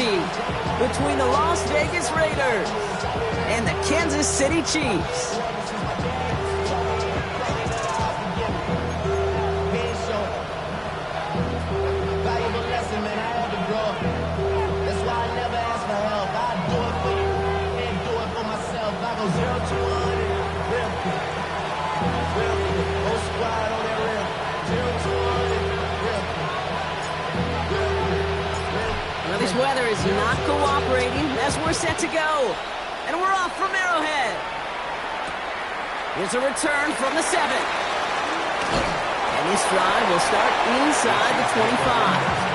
seed between the Las Vegas Raiders and the Kansas City Chiefs. Well, this weather is not cooperating as we're set to go. And we're off from Arrowhead. Here's a return from the 7. And this drive will start inside the 25.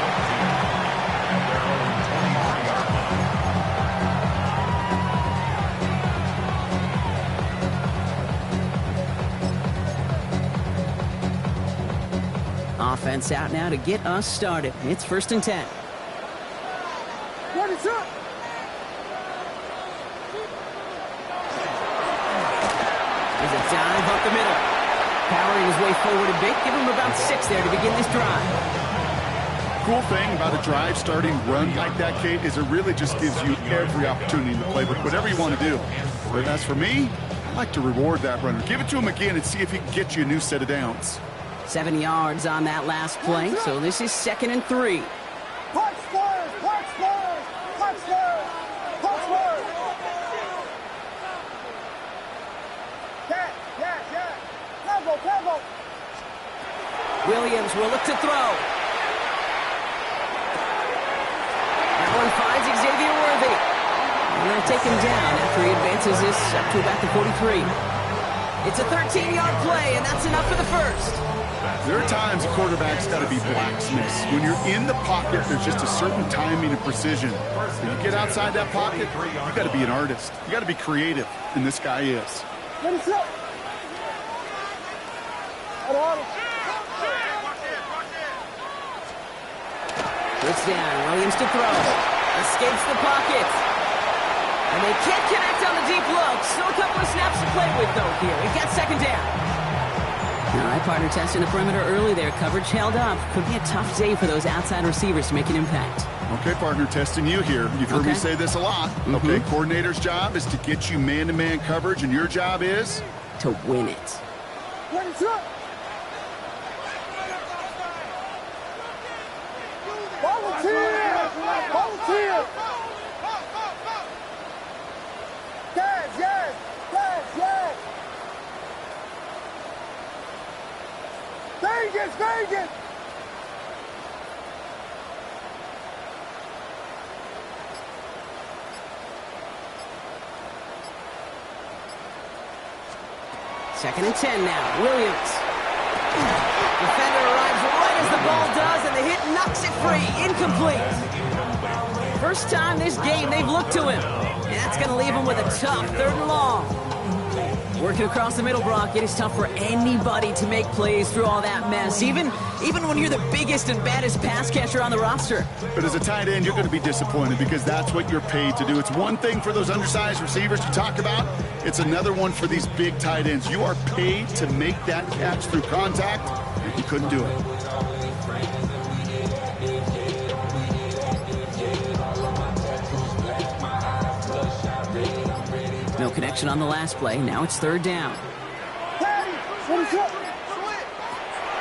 Offense out now to get us started. It's 1st and 10. What is up? There's a dive up the middle. Powering his way forward a bit. Give him about 6 there to begin this drive. Cool thing about a drive starting run like that, Kate, is it really just gives you every opportunity in the playbook, whatever you want to do. But as for me, I like to reward that runner. Give it to him again and see if he can get you a new set of downs. 7 yards on that last play, so this is 2nd and 3. Punch first! Punch first! Punch first! Punch first! Yeah! Tempo! Williams will look to throw. That one finds Xavier Worthy. And they'll take him down after he advances this up to about the 43. It's a 13-yard play, and that's enough for the first. There are times a quarterback's got to be blacksmiths. When you're in the pocket, there's just a certain timing and precision. When you get outside that pocket, you got to be an artist. You got to be creative, and this guy is. Puts down, Williams to throw. Escapes the pocket. And they can't connect on the deep look. Still a couple of snaps to play with, though, here. We got 2nd down. All right, partner, testing the perimeter early there. Coverage held up. Could be a tough day for those outside receivers to make an impact. Okay, partner, testing you here. You've heard me say this a lot. Okay, coordinator's job is to get you man-to-man coverage, and your job is? To win it. What is up? Volunteer! Volunteer! Yes! Vegas! Second and 10 now. Williams. Defender arrives right as the ball does, and the hit knocks it free. Incomplete. First time this game they've looked to him. And that's going to leave him with a tough 3rd and long. Working across the middle, Brock, it is tough for anybody to make plays through all that mess, even when you're the biggest and baddest pass catcher on the roster. But as a tight end, you're going to be disappointed because that's what you're paid to do. It's one thing for those undersized receivers to talk about. It's another one for these big tight ends. You are paid to make that catch through contact, and you couldn't do it. No connection on the last play. Now it's 3rd down.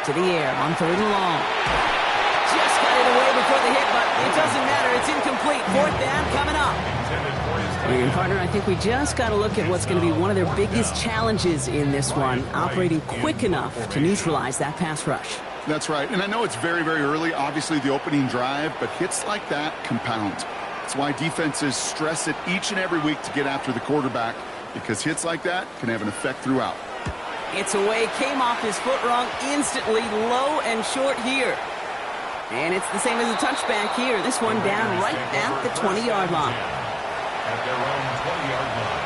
To the air on 3rd and long. Just got it away before the hit, but it doesn't matter. It's incomplete. 4th down coming up. And partner, I think we just got to look at what's going to be one of their biggest challenges in this one, operating quick enough to neutralize that pass rush. That's right. And I know it's very, very early, obviously the opening drive, but hits like that compound. That's why defenses stress it each and every week to get after the quarterback, because hits like that can have an effect throughout. It's away, came off his foot wrong instantly, low and short here. And it's the same as a touchback here. This one down right at the 20-yard line. At their own 20-yard line.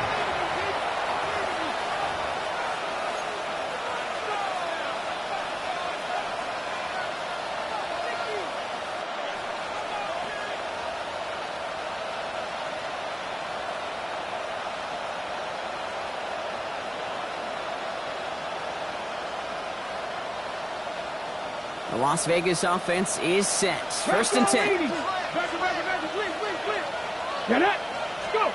The Las Vegas offense is set. 1st and 10. Get it. Go.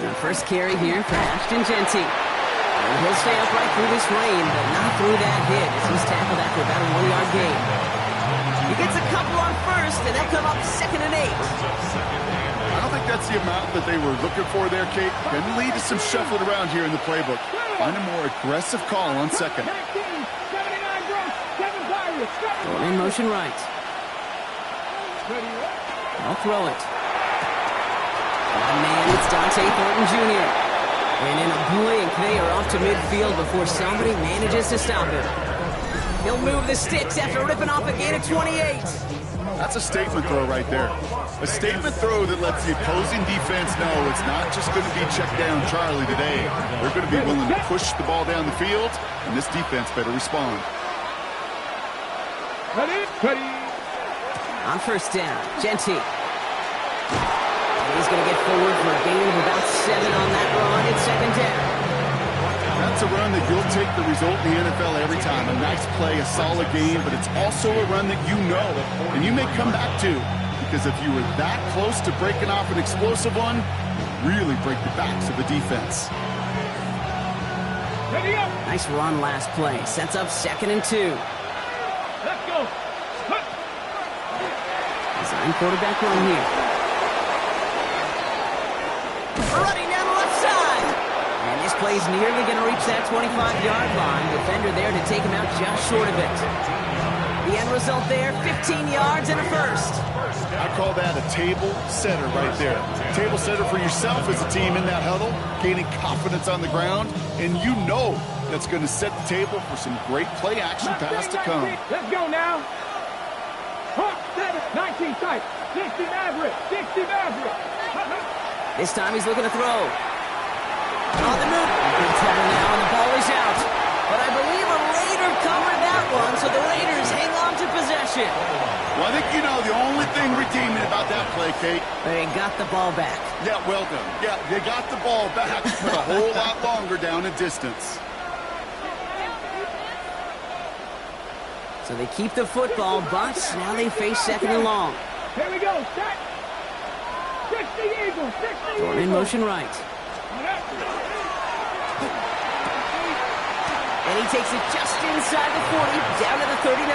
The first carry here for Ashton Genty. And he'll stay upright through this rain, but not through that hit as he's tackled after about a 1-yard gain. He gets a couple on first, and they'll come up 2nd and 8. I don't think that's the amount that they were looking for there, Kate. Can lead to some shuffling around here in the playbook. Find a more aggressive call on second. Going in motion right. I'll throw it. Oh, man, it's Dante Thornton Jr. And in a blink, they are off to midfield before somebody manages to stop him. He'll move the sticks after ripping off a gain of 28. That's a statement throw right there. A statement throw that lets the opposing defense know it's not just going to be check down Charlie today. They're going to be willing to push the ball down the field, and this defense better respond. Ready. On first down, Genty. And he's going to get forward for a gain of about 7 on that run. It's 2nd down. That's a run that you'll take the result in the NFL every time. A nice play, a solid game, but it's also a run that you know and you may come back to, because if you were that close to breaking off an explosive one, you really break the backs of the defense. Ready up. Nice run last play. Sets up 2nd and 2. Let's go. Design quarterback run here. Running down the left side. And this play's nearly going to reach that 25-yard line. Defender there to take him out just short of it. The end result there, 15 yards and a first. I call that a table setter right there. Table setter for yourself as a team in that huddle, gaining confidence on the ground, and you know that's going to set the table for some great play action pass to come. Let's go now. 19 tight. 60 Maverick. 60 Maverick. This time he's looking to throw. On the move. Good cover now, and the ball is out. But I believe a Raider covered that one, so the Raiders hang on to possession. Well, I think you know the only thing redeeming about that play, Kate. They got the ball back. Yeah, well done. Yeah, they got the ball back, but a whole lot longer down in distance. So they keep the football, but now they face 2nd and long. Here we go. Set. 60 Eagles. 60 Thornton in motion right. And he takes it just inside the 40, down to the 39.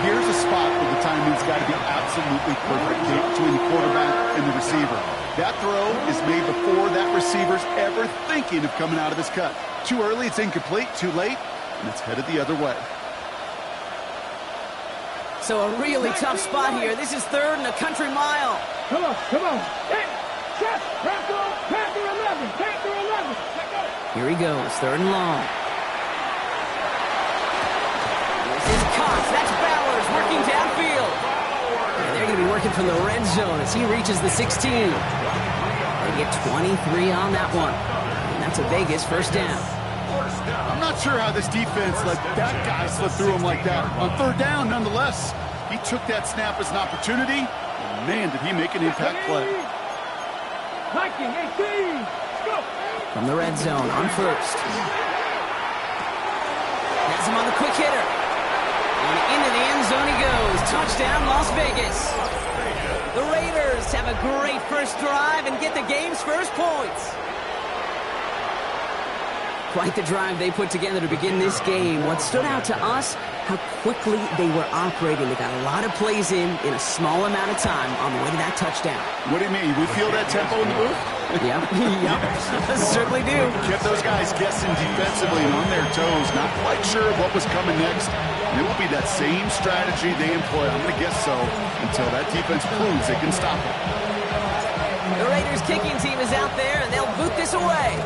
Here's a spot where the timing's got to be absolutely perfect between the quarterback and the receiver. That throw is made before that receiver's ever thinking of coming out of his cut. Too early, it's incomplete. Too late, and it's headed the other way. So a really tough spot here. This is 3rd and a country mile. Come on. Hey, set. Panther 11. Panther 11. Let go. Here he goes, 3rd and long. This is Cox. That's Bowers working downfield. And they're going to be working from the red zone as he reaches the 16. They get 23 on that one. And that's a Vegas first down. I'm not sure how this defense let that guy slip through him like that. On 3rd down, nonetheless, he took that snap as an opportunity, and man, did he make an impact play. Hiking 18. Go. From the red zone on first. Has him on the quick hitter. And into the end zone he goes. Touchdown, Las Vegas. The Raiders have a great first drive and get the game's first points. Quite the drive they put together to begin this game. What stood out to us, how quickly they were operating. They got a lot of plays in a small amount of time on the way to that touchdown. What do you mean? We feel that tempo in the booth? Yep, certainly do. Kept those guys guessing defensively and on their toes, not quite sure what was coming next. And it will be that same strategy they employ, I'm going to guess so, until that defense proves they can stop it. The Raiders kicking team is out there, and they'll boot this away.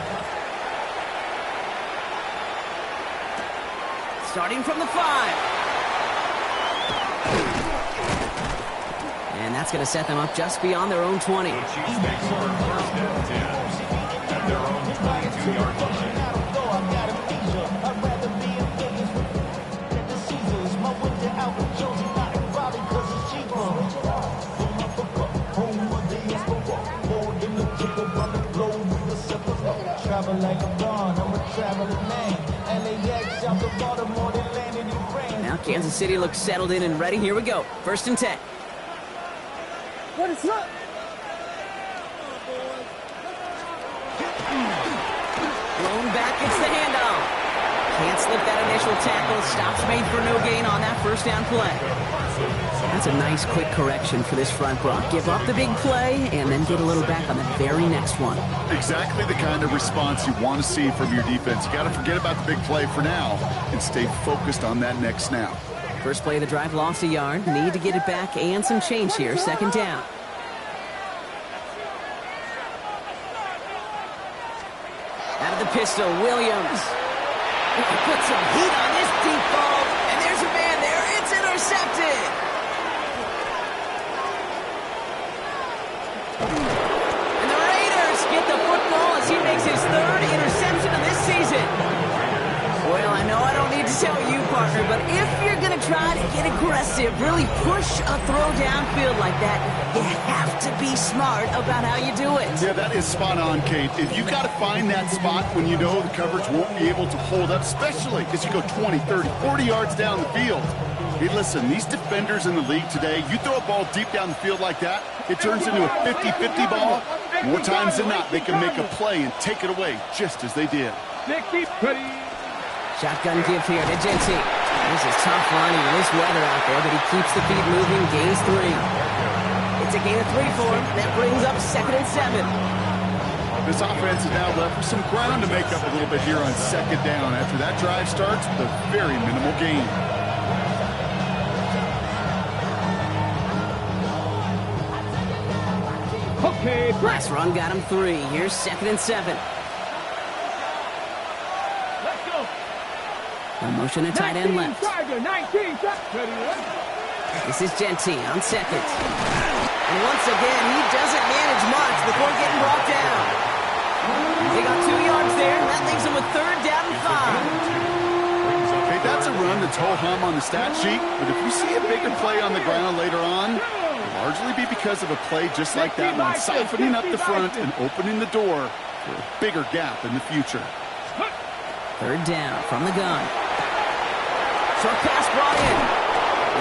Starting from the 5. And that's going to set them up just beyond their own 20. Now Kansas City looks settled in and ready. Here we go. 1st and 10. What is up? Blown back, gets the handoff. Can't slip that initial tackle. Stops made for no gain on that first down play. That's a nice quick correction for this front, Brock. Give up the big play and then get a little back on the very next one. Exactly the kind of response you want to see from your defense. You got to forget about the big play for now and stay focused on that next snap. First play of the drive, lost a yard. Need to get it back and some change here. Second down. Out of the pistol, Williams. Put some heat on this deep ball, and there's a man there. It's intercepted. And the Raiders get the football as he makes his third interception of this season. Well, I know I don't need to tell you, partner, but if you're going to try to get aggressive, really push a throw downfield like that, you have to be smart about how you do it. Yeah, that is spot on, Kate. If you've got to find that spot when you know the coverage won't be able to hold up, especially as you go 20, 30, 40 yards down the field. Hey, listen, these defenders in the league today, you throw a ball deep down the field like that, it turns into a 50-50 ball. More times than not, they can make a play and take it away just as they did. Shotgun give here to Genty. This is tough running in this weather out there, but he keeps the feet moving, gains 3. It's a gain of 3 for him. That brings up 2nd and 7. This offense is now left with some ground to make up a little bit here on 2nd down after that drive starts with a very minimal gain. Okay, Last run got him 3. Here's 2nd and 7. A motion to tight end left. This is Genty on 2nd. And once again, he doesn't manage much before getting brought down. They got 2 yards there, and that leaves him with 3rd down and 5. Hey, that's a run that's ho-hum on the stat sheet, but if you see a bigger play on the ground later on, it'll largely be because of a play just like that one, softening up the front and opening the door for a bigger gap in the future. 3rd down from the gun. Short pass brought in.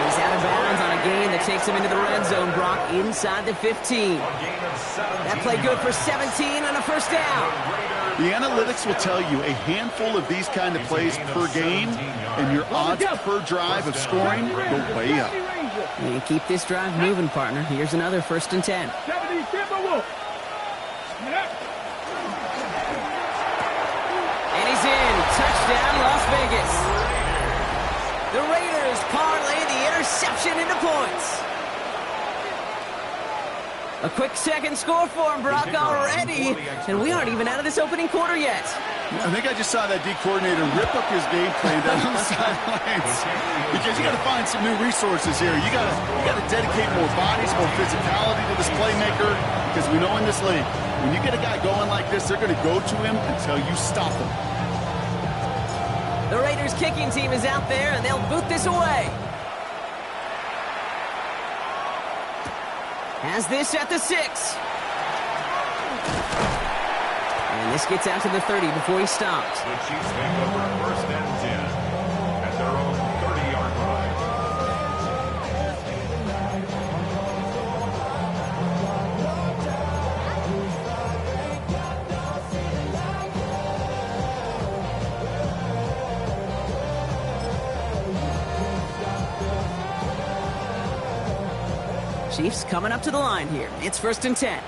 He's out of bounds on a gain that takes him into the red zone, Brock, inside the 15. That play good for 17 on a first down. The analytics will tell you a handful of these kind of plays per game, and your odds per drive of scoring go way up. And keep this drive moving, partner. Here's another 1st and 10. And he's in. Touchdown, Las Vegas. The Raiders parlay the interception into points. A quick second score for him, Brock, already. And we aren't even out of this opening quarter yet. I think I just saw that D coordinator rip up his game plan down on the sidelines. Because you got to find some new resources here. You got to dedicate more bodies, more physicality to this playmaker. Because we know in this league, when you get a guy going like this, they're going to go to him until you stop him. The Raiders kicking team is out there, and they'll boot this away. Has this at the 6. And this gets out to the 30 before he stops. The Chiefs make over 1st and 10 at their own 30-yard line. Chiefs coming up to the line here. It's 1st and 10.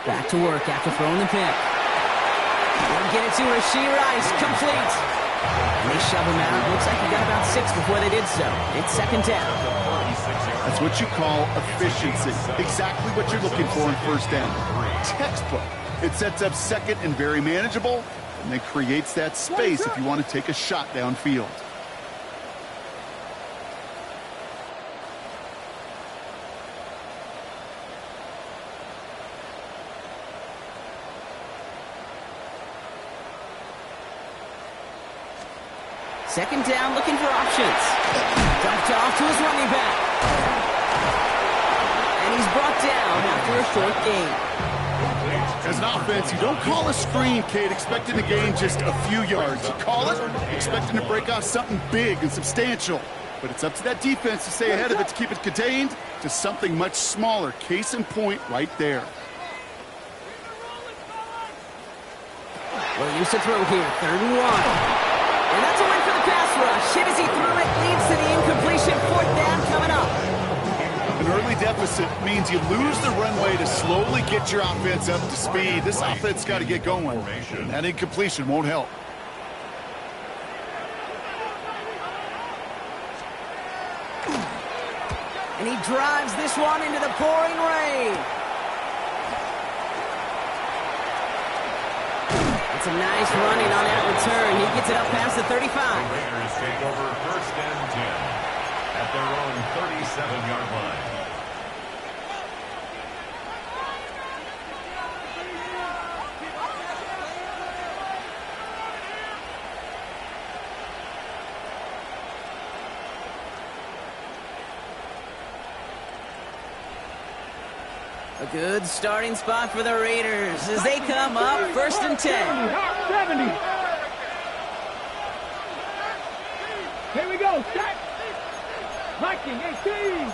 Back to work after throwing the pick. They'll get it to Rashee Rice. Complete. And they shove him out. Looks like he got about 6 before they did so. It's 2nd down. That's what you call efficiency. Exactly what you're looking for in 1st down. Textbook. It sets up 2nd and very manageable, and then creates that space if you want to take a shot downfield. Second down, looking for options. Dumped off to his running back. And he's brought down after a short gain. As an offense, you don't call a screen, Kate, expecting to gain just a few yards. You call it, expecting to break off something big and substantial. But it's up to that defense to stay ahead of it, to keep it contained to something much smaller. Case in point right there. Williams to throw here, 3rd and 1. And that's a win for the pass rush. Hit as he threw it, leads to the incompletion. 4th down coming up. An early deficit means you lose the runway to slowly get your offense up to speed. This offense got to get going. That incompletion won't help. And he drives this one into the pouring rain. It's a nice running on that return. He gets it up past the 35. The Raiders take over 1st and 10 at their own 37-yard line. A good starting spot for the Raiders as they come up 1st and 10. 70. Here we go. Set. Viking 18.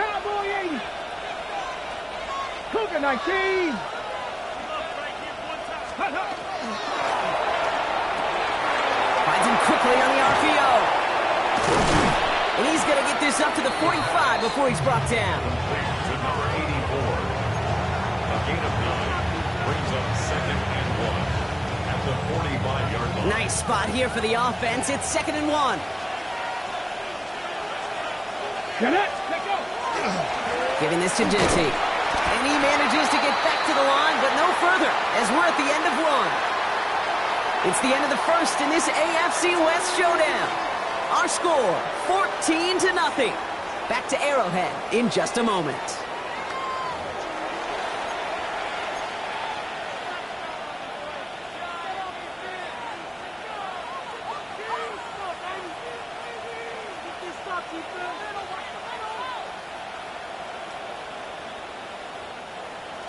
Cowboy 80. Cougar 19. Finds him quickly on the RPO. And he's going to get this up to the 45 before he's brought down. To number 84. A gain of 9 brings up 2nd and 1 at the 45-yard line. Nice spot here for the offense. It's 2nd and 1. Giving this to Genty. And he manages to get back to the line, but no further as we're at the end of 1. It's the end of the 1st in this AFC West showdown. Our score, 14-0. Back to Arrowhead in just a moment.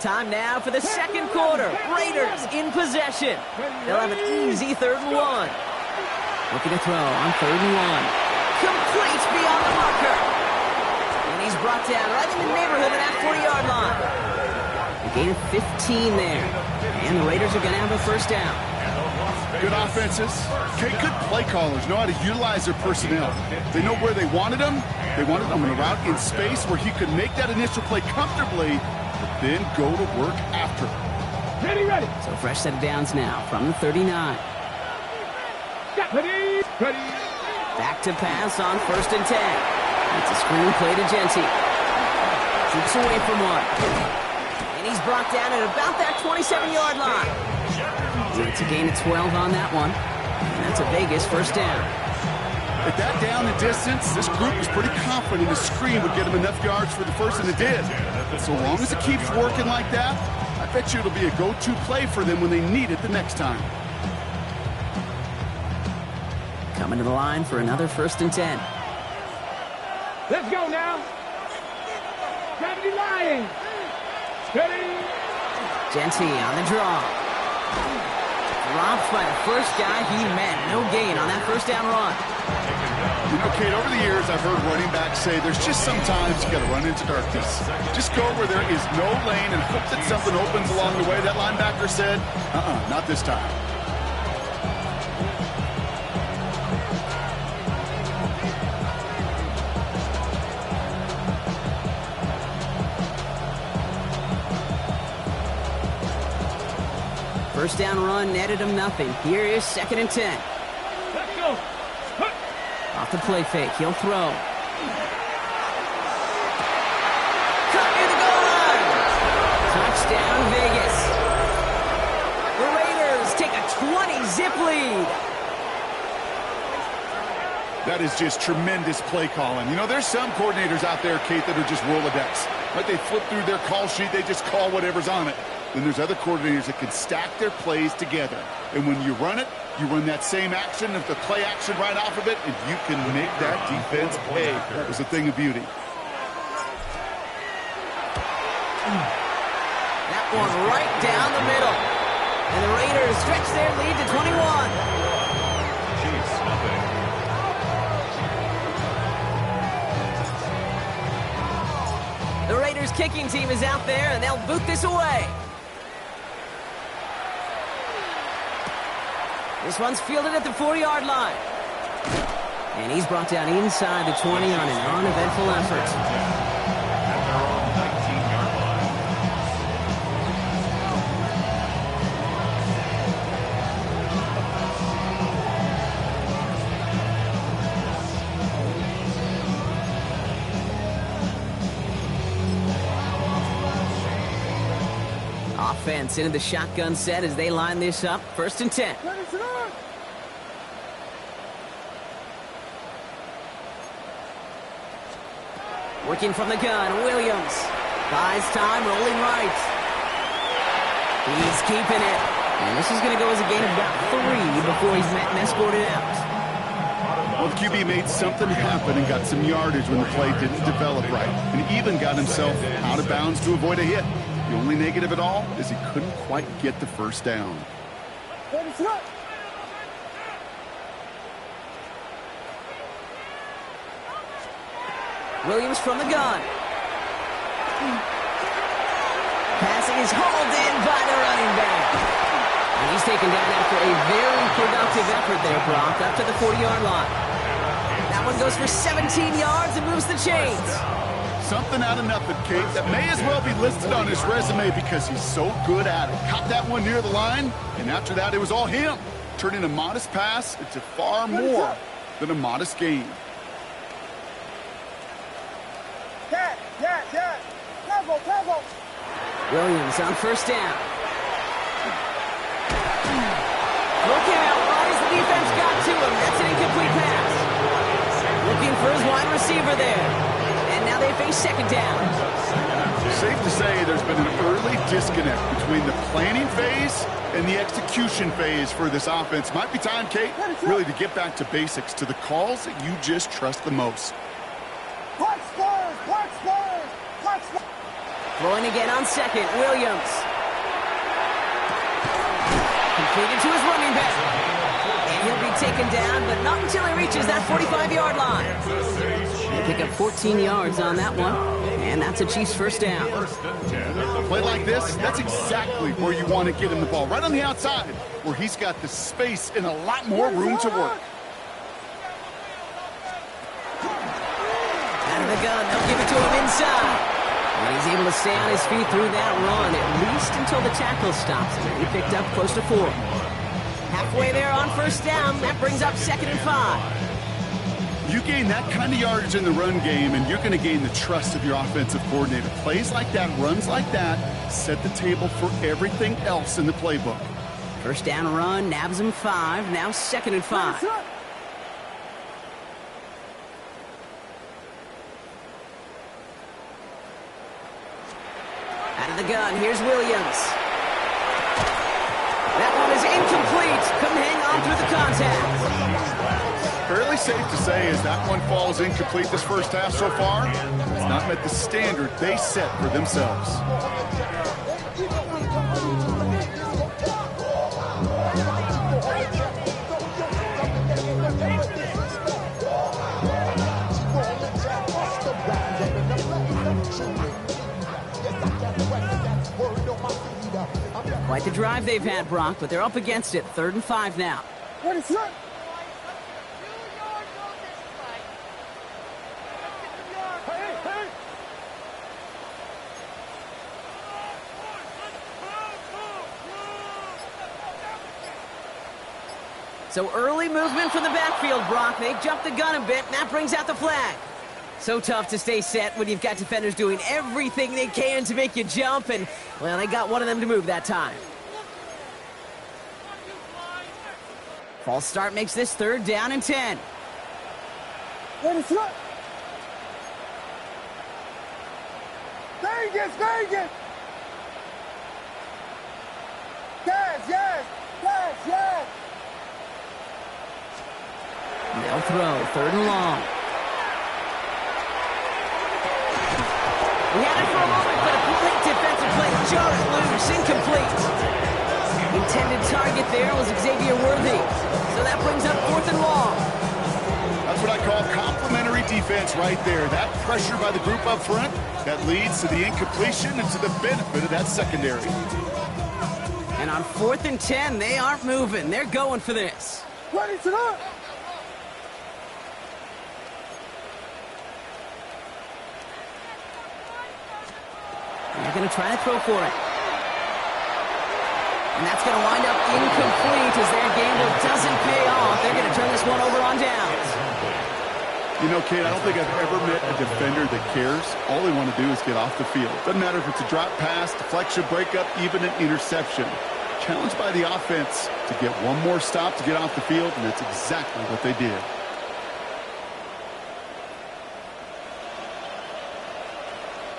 Time now for the 2nd quarter. Raiders in possession. They'll have an easy 3rd and 1. Looking to throw on 3rd and 1. Complete beyond the marker. And he's brought down right in the neighborhood of that 40-yard line. A gain of 15 there. And the Raiders are going to have a 1st down. Good offenses. Okay, good play callers know how to utilize their personnel. They know where they wanted them. They wanted them in a route in space where he could make that initial play comfortably, but then go to work after. Ready. So fresh set of downs now from the 39. Ready. Back to pass on 1st and 10. It's a screen play to Genty. Keeps away from one. And he's brought down at about that 27-yard line. It's a gain of 12 on that one. And that's a Vegas 1st down. At that down and distance, this group was pretty confident the screen would get them enough yards for the 1st, and it did. So long as it keeps working like that, I bet you it'll be a go-to play for them when they need it the next time. Coming to the line for another 1st and 10. Let's go now. 70 Lions. Ready. Genty on the draw. Dropped by the first guy he met. No gain on that 1st down run. You know, Kate, over the years, I've heard running backs say there's just sometimes you got to run into darkness. Just go where there is no lane and hope that something opens along the way. That linebacker said, not this time. First down run netted him nothing. Here is 2nd and 10. Let's go. Off the play fake. He'll throw. Cut near the goal line. Touchdown, Vegas. The Raiders take a 20-zip lead. That is just tremendous play calling. You know, there's some coordinators out there, Kate, that are just Rolodex. Like they flip through their call sheet, they just call whatever's on it. Then there's other coordinators that can stack their plays together. And when you run it, you run that same action, if the play action right off of it, and you can make that defense pay. That was a thing of beauty. That one right down the middle. And the Raiders stretch their lead to 21. Chiefs, nothing. The Raiders kicking team is out there, and they'll boot this away. This one's fielded at the 40-yard line. And he's brought down inside the 20 on an uneventful effort. At their own 19-yard line. Offense into the shotgun set as they line this up. 1st and 10. Working from the gun, Williams. Buys time, rolling right. He's keeping it. And this is going to go as a gain of about 3 before he's met and escorted out. Well, the QB made something happen and got some yardage when the play didn't develop right. And even got himself out of bounds to avoid a hit. The only negative at all is he couldn't quite get the first down. Williams from the gun. Passing is hauled in by the running back. And he's taken down after a very productive effort there, Brock, up to the 40-yard line. That one goes for 17 yards and moves the chains. Something out of nothing, Kate, that may as well be listed on his resume because he's so good at it. Caught that one near the line, and after that, it was all him. Turning a modest pass into far more than a modest gain. Williams on 1st down. Look out, why the defense got to him. That's an incomplete pass. Looking for his wide receiver there. And now they face 2nd down. Safe to say there's been an early disconnect between the planning phase and the execution phase for this offense. Might be time, Kate, really to get back to basics, to the calls that you just trust the most. Throwing again on 2nd, Williams. Completed to his running back. And he'll be taken down, but not until he reaches that 45-yard line. They pick up 14 yards on that one, and that's a Chiefs 1st down. A play like this, that's exactly where you want to get him the ball, right on the outside, where he's got the space and a lot more room to work. Out of the gun, they'll give it to him inside. And he's able to stay on his feet through that run, at least until the tackle stops him. He picked up close to 4. Halfway there on 1st down, that brings up 2nd and 5. You gain that kind of yardage in the run game, and you're going to gain the trust of your offensive coordinator. Plays like that, runs like that, set the table for everything else in the playbook. 1st down run, nabs him 5, now 2nd and 5. Out of the gun, here's Williams. That one is incomplete. Couldn't hang on through the contact. Fairly safe to say as that one falls incomplete this first half so far, it's not met the standard they set for themselves. Quite the drive they've had, Brock, but they're up against it. 3rd and 5 now. What is that? So early movement from the backfield, Brock. They jumped the gun a bit, and that brings out the flag. So tough to stay set when you've got defenders doing everything they can to make you jump, and, well, they got one of them to move that time. False start makes this 3rd down and 10. Vegas! Vegas! Yes! They'll throw, 3rd and long. We had it for a moment, but a complete defensive play jar it loose, incomplete. Intended target there was Xavier Worthy. So that brings up 4th and long. That's what I call complementary defense right there. That pressure by the group up front, that leads to the incompletion and to the benefit of that secondary. And on 4th and 10, they aren't moving. They're going for this. Ready to up. They're going to try to throw for it. And that's going to wind up incomplete as their gamble doesn't pay off. They're going to turn this one over on downs. You know, Kate, I don't think I've ever met a defender that cares. All they want to do is get off the field. Doesn't matter if it's a drop pass, deflection, breakup, even an interception. Challenged by the offense to get one more stop to get off the field, and that's exactly what they did.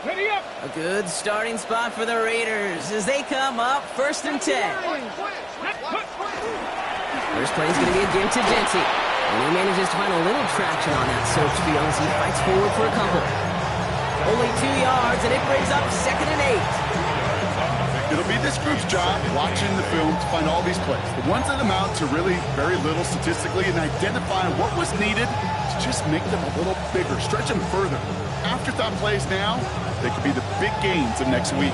Ready up. A good starting spot for the Raiders as they come up 1st and 10. First play is going to be a give to Genty. And he manages to find a little traction on that search field as he fights forward for a couple. Only 2 yards, and it brings up 2nd and 8. It'll be this group's job watching the film to find all these plays. The ones that amount to really very little statistically and identifying what was needed to just make them a little bigger, stretch them further. Afterthought plays now, they could be the big gains of next week.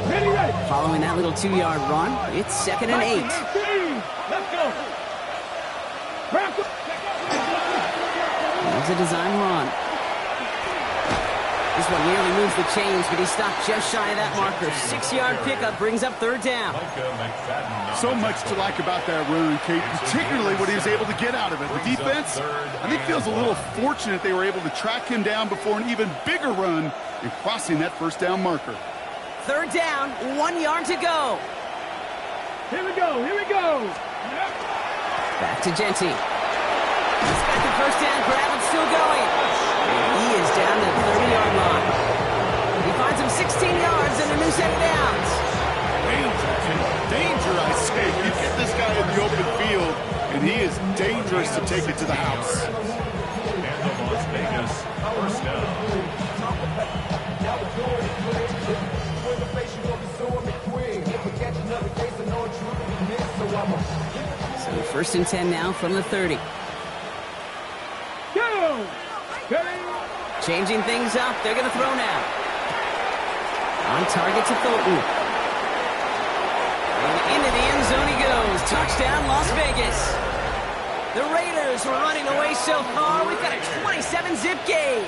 Ready, ready. Following that little 2-yard run, it's 2nd and 8. Let's go. There's a design run. This one nearly moves the chains, but he stopped just shy of that marker. 6-yard pickup brings up 3rd down. So much to like about that run, Kate, particularly what he was able to get out of it. The defense, I think, feels a little fortunate they were able to track him down before an even bigger run and crossing that 1st down marker. 3rd down, 1 yard to go. Here we go. Here we go. Back to Genty. He's got the 1st down grab and still going. And he is down to the 30-yard line. He finds him 16 yards and a new set of downs. Danger, I say. You get this guy in the open field, and he is dangerous to take it to the house. And the Las Vegas 1st down. So 1st and 10 now from the 30. Go. Ready. Changing things up. They're going to throw now. On target to Thornton. And into the end zone he goes. Touchdown, Las Vegas. The Raiders were running away so far. We've got a 27-zip game.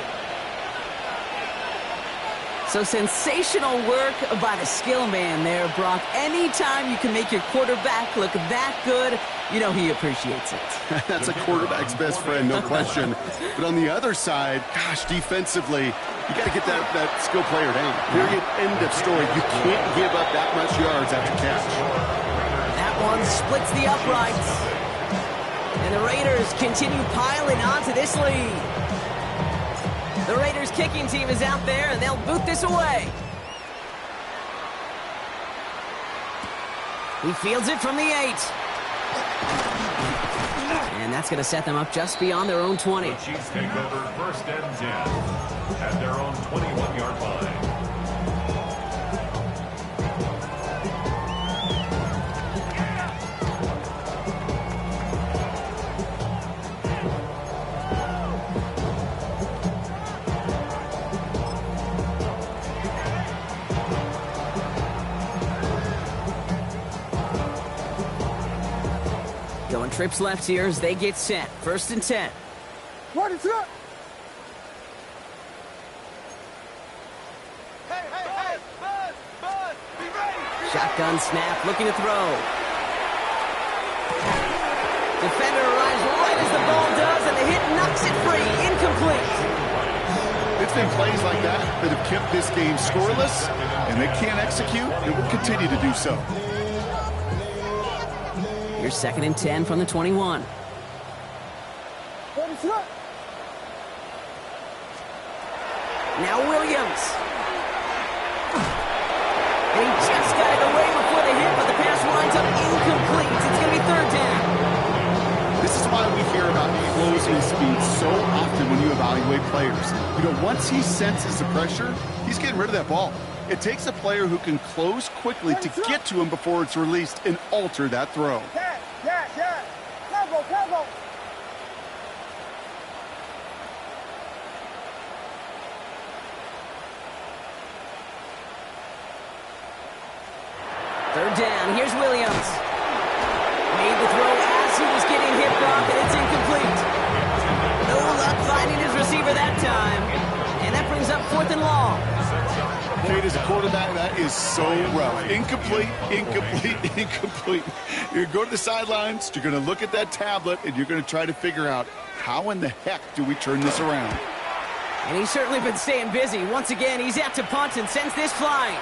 So sensational work by the skill man there, Brock. Anytime you can make your quarterback look that good, you know he appreciates it. That's a quarterback's best friend, no question. But on the other side, gosh, defensively, you got to get that skill player down. Period. End of story. You can't give up that much yards after catch. That one splits the uprights. And the Raiders continue piling onto this lead. The Raiders kicking team is out there, and they'll boot this away. He fields it from the 8. And that's going to set them up just beyond their own 20. The Chiefs take over 1st and 10 at their own 21-yard line. Going trips left here as they get set. 1st and 10. What is up? Shotgun snap, looking to throw. Defender arrives right as the ball does, and the hit knocks it free. Incomplete. It's been plays like that that have kept this game scoreless, and they can't execute, and will continue to do so. Here's 2nd and 10 from the 21. What is up? Now Williams. And he just got it away before the hit, but the pass winds up incomplete. It's going to be 3rd down. This is why we hear about closing speed so often when you evaluate players. You know, once he senses the pressure, he's getting rid of that ball. It takes a player who can close quickly to get to him before it's released and alter that throw. Tempo. Third down, here's Williams. Made the throw as he was getting hit, Brock, and it's incomplete. No luck finding his receiver that time. And that brings up 4th and long. Kate, as a quarterback, that is so rough. Incomplete. You're going to go to the sidelines, you're going to look at that tablet, and you're going to try to figure out how in the heck do we turn this around. And he's certainly been staying busy. Once again, he's out to punt and sends this flying.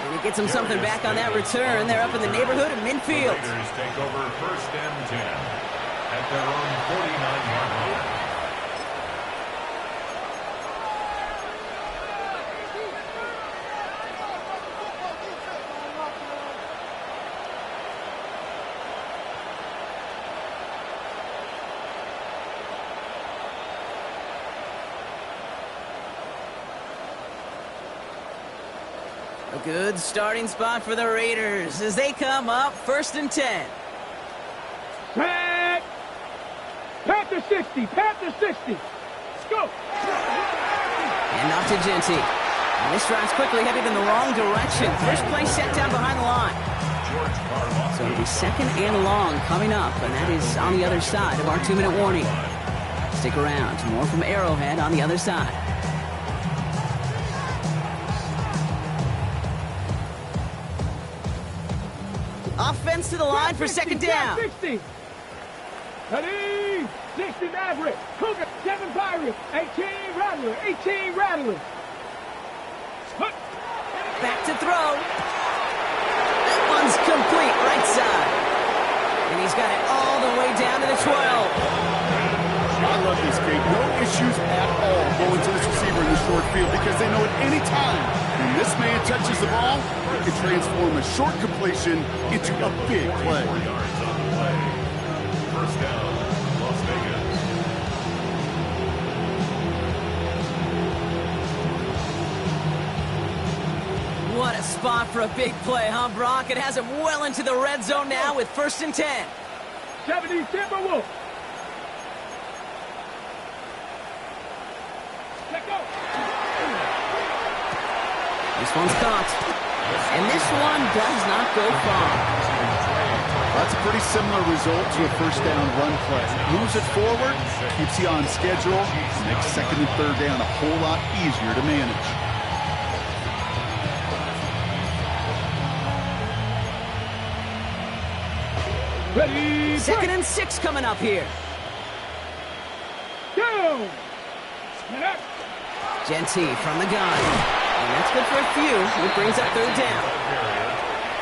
And he gets him something back on that return. They're up in the neighborhood of midfield. The Raiders take over 1st and 10 at their own 49-yard line. A good starting spot for the Raiders as they come up 1st and 10. Set. Panther 60. Let's go. And off to Genty. And this drive's quickly headed in the wrong direction. First play set down behind the line. So it'll be 2nd and long coming up, and that is on the other side of our 2-minute warning. Stick around. More from Arrowhead on the other side. Offense to the line for 2nd down. 60. Ready. 60 Maverick. Cougar. 7 Pirates. 18 Rattler. Back to throw. That one's complete right side. And he's got it all the way down to the 12. I love this, Kate. No issues at all going to this receiver in the short field because they know at any time when this man touches the ball, he can transform a short completion into a big play. 1st down, Las Vegas. What a spot for a big play, huh, Brock? It has him well into the red zone now with 1st and 10. 70 Timberwolf. Let go. This one's caught. And this one does not go far. That's a pretty similar result to a 1st down run play. Moves it forward, keeps you on schedule, makes 2nd and 3rd down a whole lot easier to manage. Ready. 2nd and 6 coming up here. Go. Get up. Genty from the gun. And that's good for a few. It brings up 3rd down.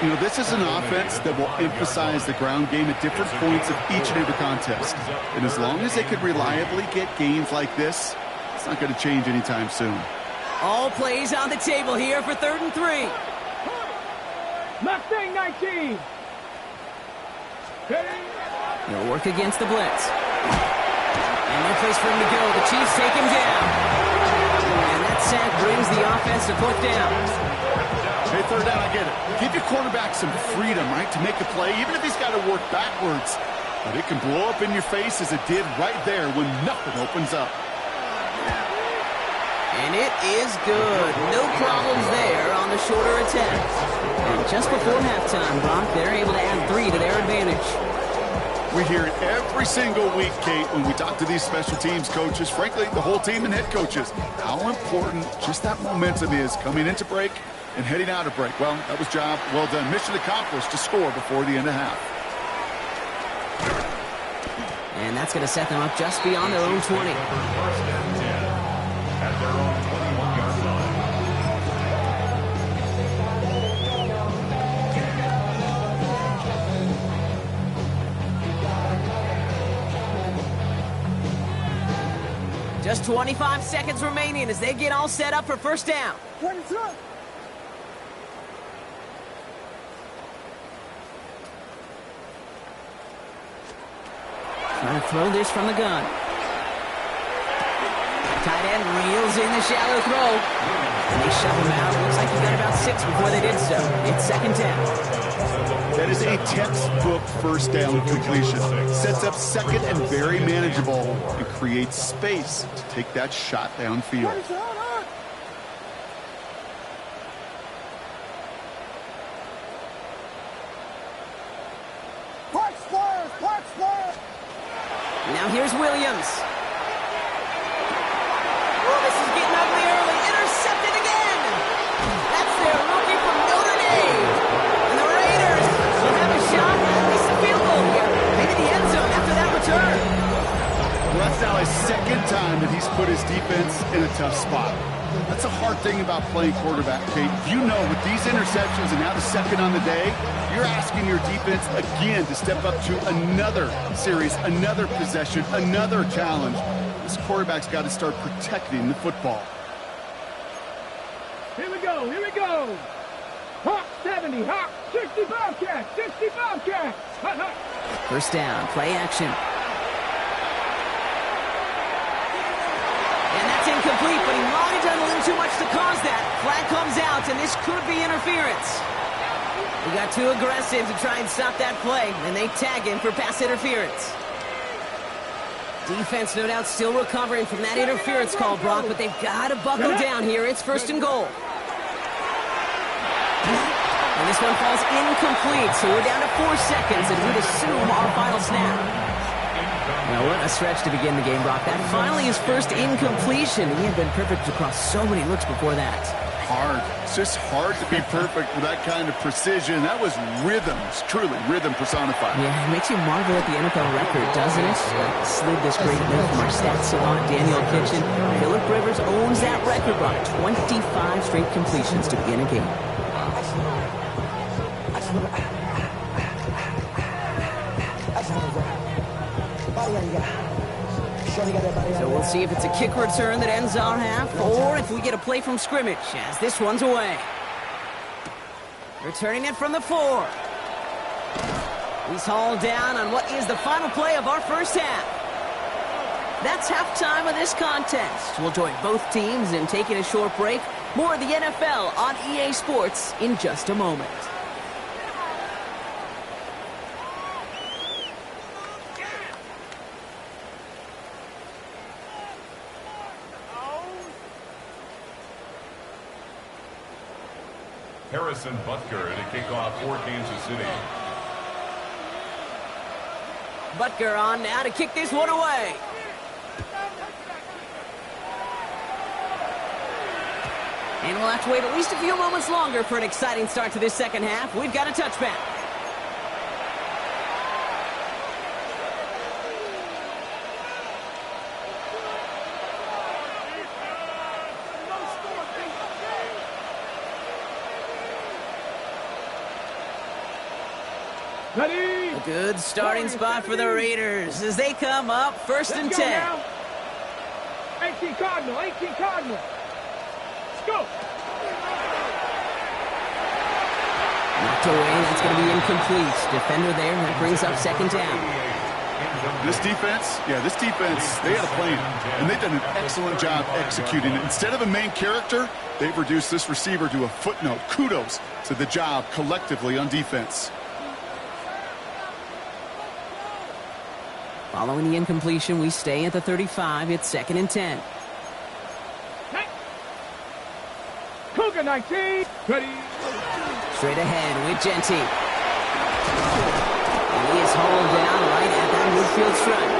You know, this is an offense that will emphasize the ground game at different points of each and every contest. And as long as they can reliably get gains like this, it's not going to change anytime soon. All plays on the table here for 3rd and 3. Mustang 19. Ready. They'll work against the blitz. And no place for him to go. The Chiefs take him down. And that sack brings the offense to 4th down. Hey, 3rd down, I get it. Give your quarterback some freedom, right, to make a play, even if he's got to work backwards. But it can blow up in your face as it did right there when nothing opens up. And it is good. No problems there on the shorter attempt. And just before halftime, Brock, they're able to add 3 to their advantage. We hear it every single week, Kate, when we talk to these special teams coaches, frankly, the whole team and head coaches, how important just that momentum is coming into break and heading out of break. Well, that was job well done. Mission accomplished to score before the end of half. And that's going to set them up just beyond their own 20. 1st and 10 at their own 21-yard line. Just 25 seconds remaining as they get all set up for 1st down. 22. Trying to throw this from the gun. Tight end reels in the shallow throw. And they shove him out. Looks like he got about 6 before they did so. It's second down. That is a textbook first down completion. Sets up second and very manageable and creates space to take that shot downfield. Now here's Williams. Oh, this is getting ugly early. Intercepted again. That's their rookie from Notre Dame. And the Raiders will have a shot at least a field goal here. Maybe the end zone after that return. Well, that's now his second time that he's put his defense in a tough spot. That's a hard thing about playing quarterback, Kate. You know, with these interceptions and now the second on the day, you're asking your defense again to step up to another series, another possession, another challenge. This quarterback's got to start protecting the football. Here we go, here we go. Hawk 70, Hawk 60 Bobcats, 60 Bobcats. Hut, hut. First down, play action. And that's incomplete, but he might have done a little too much to cause that. Flag comes out, and this could be interference. He got too aggressive to try and stop that play, and they tag him for pass interference. Defense, no doubt, still recovering from that interference call, Brock, but they've got to buckle down here. It's first and goal. And this one falls incomplete, so we're down to 4 seconds, and we'd assume our final snap. Now, what a stretch to begin the game, Brock. That finally his first incompletion. He had been perfect across so many looks before that. Hard. It's just hard to be perfect with that kind of precision. That was rhythm. It's truly rhythm personified. Yeah, it makes you marvel at the NFL record, doesn't it? Slid this great note from our stats savant, Daniel Kitchen. Phillip Rivers owns that record, Brock. 25 straight completions to begin a game. So we'll see if it's a kick return that ends our half, or if we get a play from scrimmage, as this one's away. Returning it from the 4. He's hauled down on what is the final play of our first half. That's halftime of this contest. We'll join both teams in taking a short break. More of the NFL on EA Sports in just a moment. Harrison Butker to kick off for Kansas City. Butker on now to kick this one away. And we'll have to wait at least a few moments longer for an exciting start to this second half. We've got a touchback. Ready? A good starting spot for the Raiders as they come up first and 10. Now. 18 Cardinal, 18 Cardinal. Let's go. Knocked away, that's going to be incomplete. Defender there, that brings up second down. This defense, they had a plan, and they've done an excellent job executing it. Instead of a main character, they've reduced this receiver to a footnote. Kudos to the job collectively on defense. Following the incompletion, we stay at the 35. It's second and 10. Hey. Cougar 19. Ready? Straight ahead with Genty. And he is hauled down right at that midfield stripe.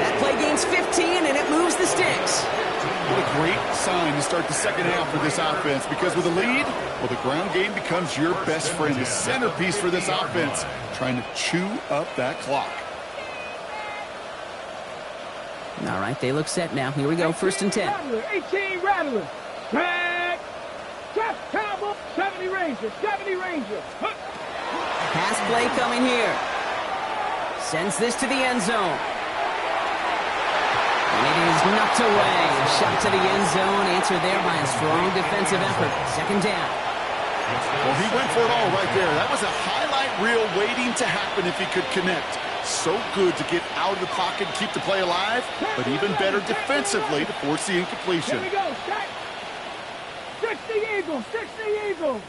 That play gains 15, and it moves the sticks. What a great sign to start the second half for this offense, because with a lead, well, the ground game becomes your best friend, the centerpiece for this offense, trying to chew up that clock. All right, they look set now. Here we go, first and 10. Rattler, 18 Rattler. Back. Jeff Campbell, 70 Ranger, 70 Ranger. Huh. Pass play coming here. Sends this to the end zone. And it is knocked away. A shot to the end zone, answered there by a strong defensive effort. Second down. Well, he went for it all right there. That was a highlight reel waiting to happen if he could connect. So good to get out of the pocket and keep the play alive, but even better defensively to force the incompletion. Here we go, set. 60 Eagles, 60 Eagles.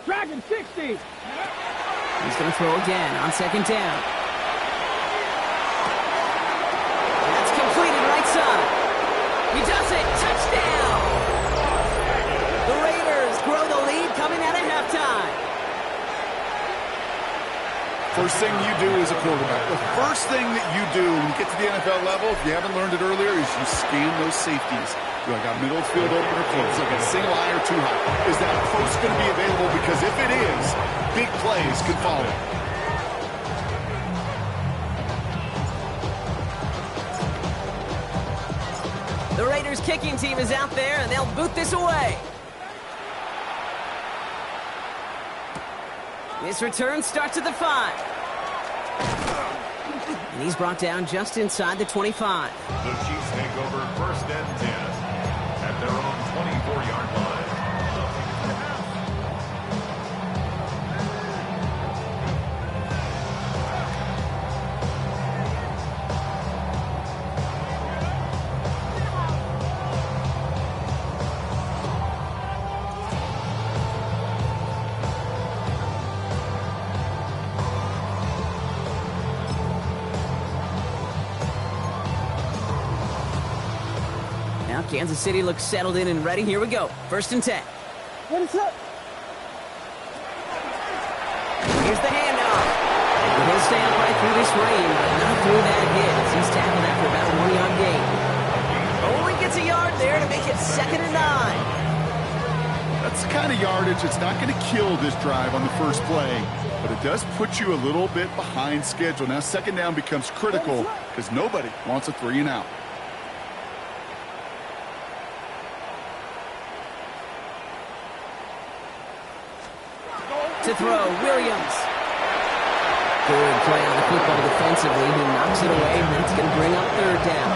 Dragon 60. He's going to throw again on second down. That's completed right side. He does it. Touchdown. The Raiders grow the lead coming out of halftime. First thing you do as a quarterback, the first thing that you do when you get to the NFL level, if you haven't learned it earlier, is you scan those safeties. Do I got middle of the field open or close? Do I got a single high or two high? Is that post going to be available? Because if it is, big plays could follow. The Raiders kicking team is out there, and they'll boot this away. This return starts at the 5. And he's brought down just inside the 25. The Chiefs take over first and 10 at their own 24-yard line. Now Kansas City looks settled in and ready. Here we go. First and 10. What is up? Here's the handoff. And he'll stay upright through this rain, but not through that hit. He's tackled after about a 1-yard gain. Only gets a yard there to make it 2nd and 9. That's the kind of yardage that's not going to kill this drive on the first play, but it does put you a little bit behind schedule. Now second down becomes critical because nobody wants a 3 and out. To throw, Williams. Good play on the football defensively. He knocks it away, and that's going to bring up 3rd down.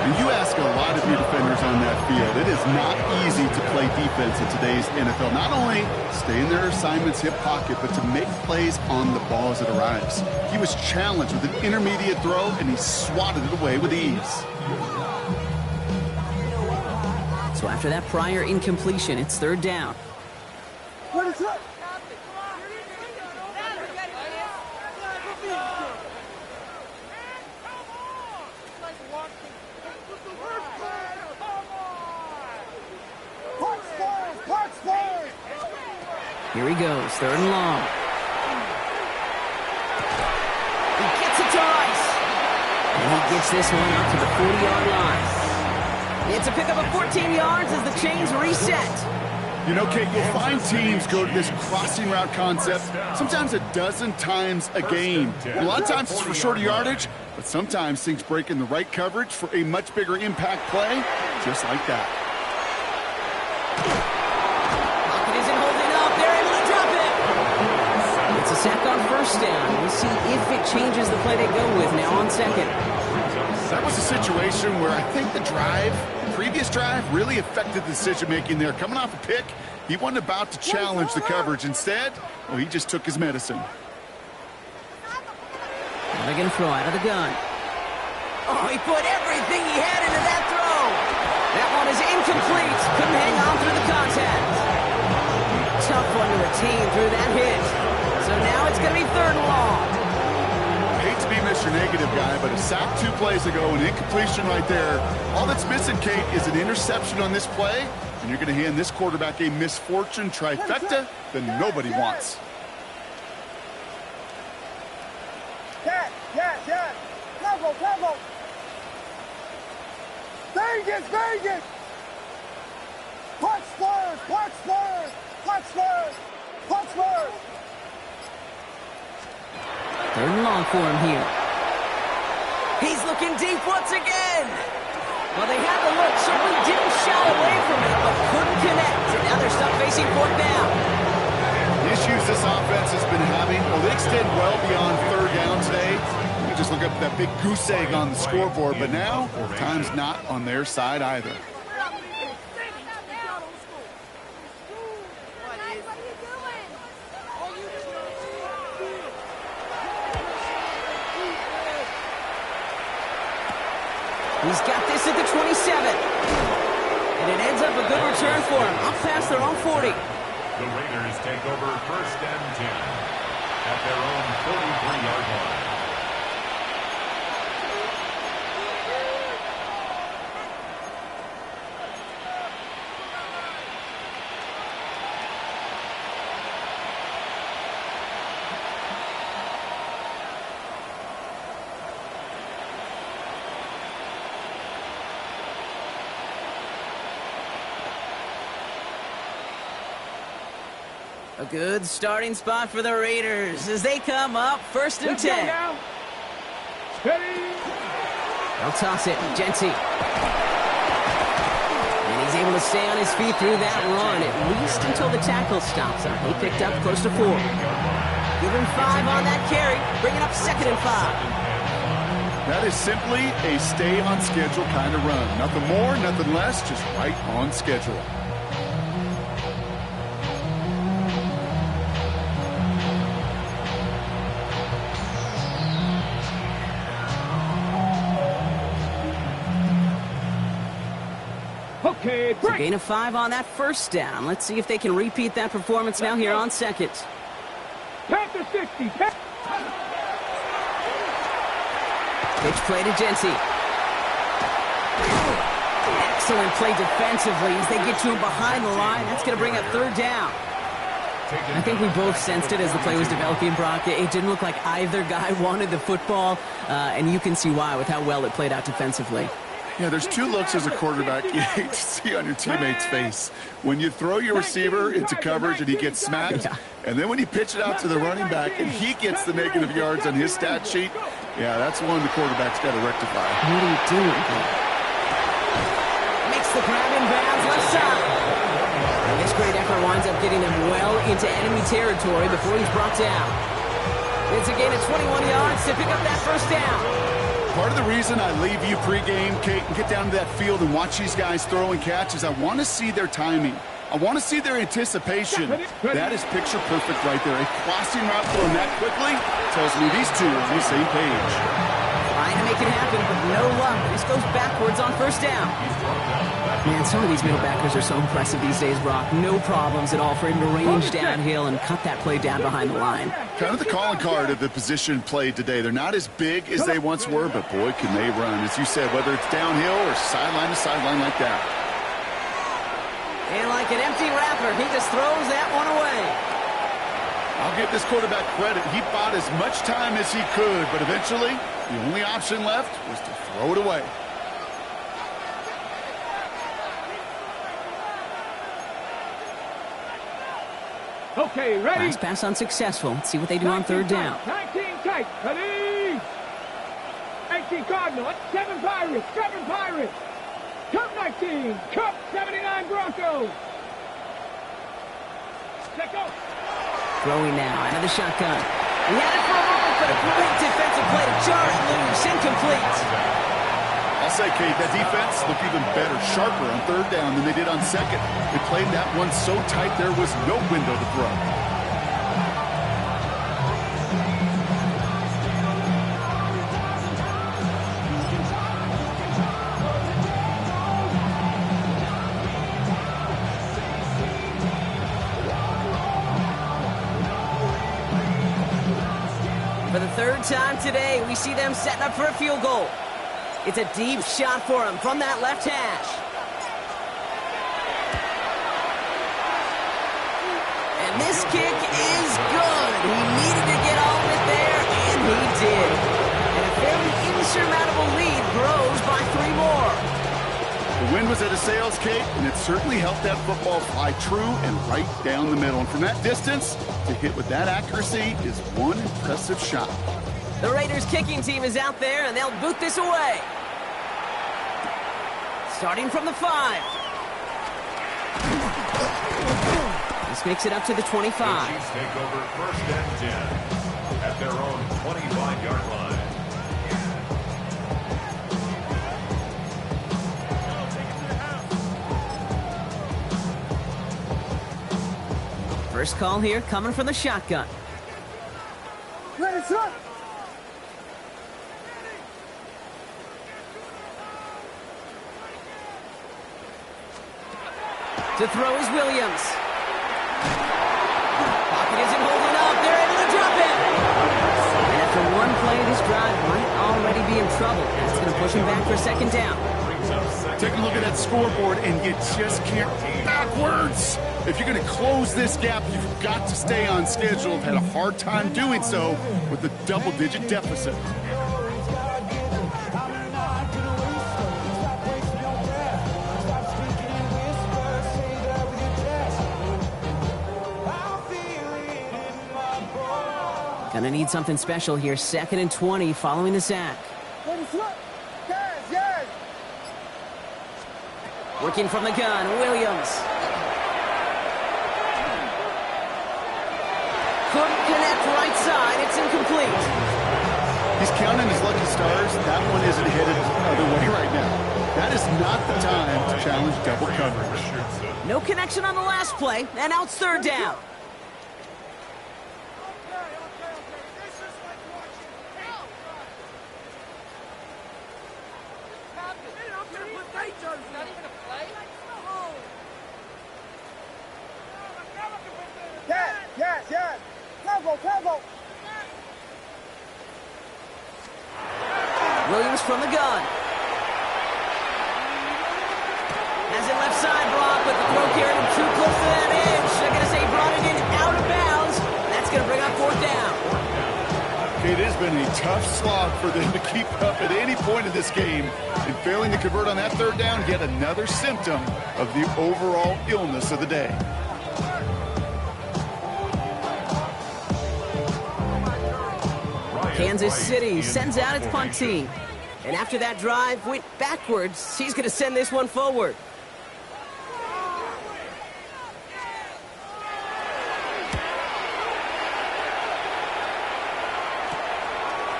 And you ask a lot of your defenders on that field. It is not easy to play defense in today's NFL. Not only stay in their assignment's hip pocket, but to make plays on the ball as it arrives. He was challenged with an intermediate throw, and he swatted it away with ease. So after that prior incompletion, it's 3rd down. What is up? Here he goes, 3rd and long. He gets it to Rice. And he gets this one up to the 40-yard line. It's a pickup of 14 yards as the chains reset. You know, Kate, you'll find teams go to this crossing route concept sometimes a dozen times a game. A lot of times it's for shorter yardage, but sometimes things break in the right coverage for a much bigger impact play, just like that. Pocket isn't holding up. They're able to drop it. It's a sack on 1st down. We'll see if it changes the play they go with now on 2nd. That was a situation where I think the previous drive really affected the decision-making there. Coming off a pick, he wasn't about to challenge the coverage. Instead, well, he just took his medicine. Now they're going to throw out of the gun. Oh, he put everything he had into that throw. That one is incomplete. Couldn't hang on through the contact. Tough one to retain through that hit. So now it's going to be 3rd and long. Hate to be Mr. Negative guy, but a sack 2 plays ago, an incompletion right there. All that's missing, Kate, is an interception on this play, and you're going to hand this quarterback a misfortune trifecta that nobody wants. Cat. Temple. Vegas. Punch first. 3rd and long for him here. He's looking deep once again. Well, they had the look, certainly didn't shy away from it, but couldn't connect. And now they're stuck facing 4th down. The issues this offense has been having, well, they extend well beyond 3rd down today. You just look up that big goose egg on the scoreboard, but now time's not on their side either. He's got this at the 27. And it ends up a good return for him. Up past their own 40. The Raiders take over 1st and 10 at their own 43-yard line. A good starting spot for the Raiders as they come up 1st and Let's go 10. now. Steady. They'll toss it. Genty. And he's able to stay on his feet through that run, at least until the tackle stops him. He picked up close to 4. Give him 5 on that carry. Bringing up 2nd and 5. That is simply a stay on schedule kind of run. Nothing more, nothing less, just right on schedule. Okay, So break. gain of 5 on that 1st down. Let's see if they can repeat that performance now here on 2nd. Panther 60. Pitch play to Genty. Excellent play defensively as they get to him behind the line. That's going to bring up 3rd down. I think we both sensed it as the play was developing, Brock. It didn't look like either guy wanted the football, and you can see why with how well it played out defensively. Yeah, there's 2 looks as a quarterback you hate to see on your teammate's face. When you throw your receiver into coverage and he gets smacked, and then when you pitch it out to the running back and he gets the negative yards on his stat sheet, yeah, that's one the quarterback's got to rectify. What are you doing? Makes the grab in bounds left side. And this great effort winds up getting him well into enemy territory before he's brought down. It's a gain of 21 yards to pick up that 1st down. Part of the reason I leave you pregame, Kate, and get down to that field and watch these guys throw and catch is I want to see their timing. I want to see their anticipation. That is picture perfect right there. A crossing route thrown that quickly tells me these 2 are on the same page. Trying to make it happen, but no luck. This goes backwards on 1st down. Man, some of these middle backers are so impressive these days, Brock. No problems at all for him to range downhill and cut that play down behind the line. Kind of the calling card of the position played today. They're not as big as they once were, but boy, can they run. As you said, whether it's downhill or sideline to sideline like that. And like an empty wrapper, he just throws that one away. I'll give this quarterback credit. He bought as much time as he could, but eventually, the only option left was to throw it away. Okay, ready. Last pass unsuccessful. Let's see what they do on 3rd down. 19 tight. Ready. 18 Cardinal. 7 Pirates. 7 Pirates. Cup 19. Cup 79 Broncos. Check out. Throwing now out of the shotgun. He had it for a moment, but a great defensive play to jar it loose. Incomplete. I'll say, Kate, that defense looked even better, sharper on 3rd down than they did on 2nd. They played that one so tight there was no window to throw. For the 3rd time today, we see them setting up for a field goal. It's a deep shot for him from that left hash. And this kick is good. He needed to get all of it there, and he did. And a fairly insurmountable lead grows by 3 more. The wind was at a sails, Kate, and it certainly helped that football fly true and right down the middle. And from that distance, to hit with that accuracy is one impressive shot. The Raiders kicking team is out there, and they'll boot this away. Starting from the 5. This makes it up to the 25. The Chiefs take over 1st and 10 at their own 25-yard line. First call here coming from the shotgun. Ready, set. To throw is Williams. Pocket isn't holding up. They're able to drop it. And after one play, this drive might already be in trouble. That's going to push him back for a second down. Take a look at that scoreboard, and you just can't backwards. If you're going to close this gap, you've got to stay on schedule. I've had a hard time doing so with a double-digit deficit. Gonna need something special here. 2nd and 20 following the sack. Working from the gun, Williams. Couldn't connect right side. It's incomplete. He's counting his lucky stars. That one isn't headed the other way right now. That is not the time to challenge double coverage. No connection on the last play, and now it's 3rd down. Yes. Tempo. Williams from the gun. Has it left side block, but the throw carried him too close to that edge. They're going to say he brought it in out of bounds. That's going to bring up 4th down. It has been a tough slog for them to keep up at any point in this game. And failing to convert on that 3rd down, yet another symptom of the overall illness of the day. Kansas City sends out its punt team. And after that drive went backwards, she's going to send this one forward.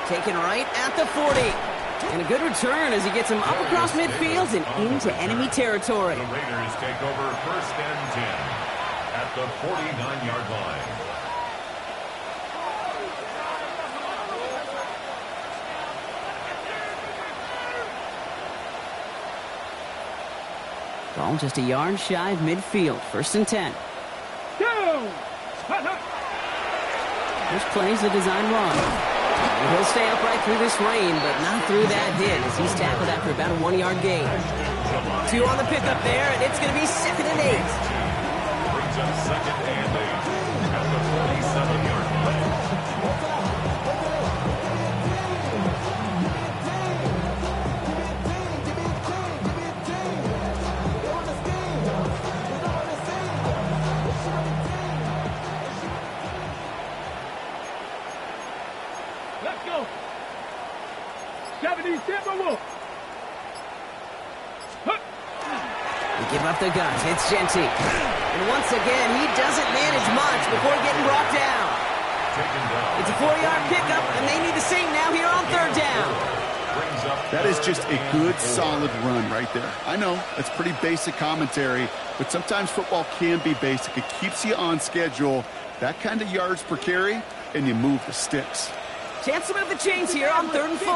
Taken right at the 40. And a good return as he gets him up across midfield and into enemy territory. The Raiders take over 1st and 10 at the 49-yard line. Ball just a yard shy of midfield. 1st and 10. This play's a design run. And he'll stay upright through this rain, but not through that hit as he's tackled after about a 1-yard gain. 2 on the pickup there, and it's going to be 2nd and 8. Brings up 2nd and 8 at the 47-yard line. Let's go. 70 Timberwolves. We give up the guns. It's Genty. And once again, he doesn't manage much before getting brought down. It's a 4-yard pickup, and they need the same now here on 3rd down. That is just a good, solid run right there. I know, that's pretty basic commentary, but sometimes football can be basic. It keeps you on schedule. That kind of yards per carry, and you move the sticks. Chance to move the chains here on 3rd and 4.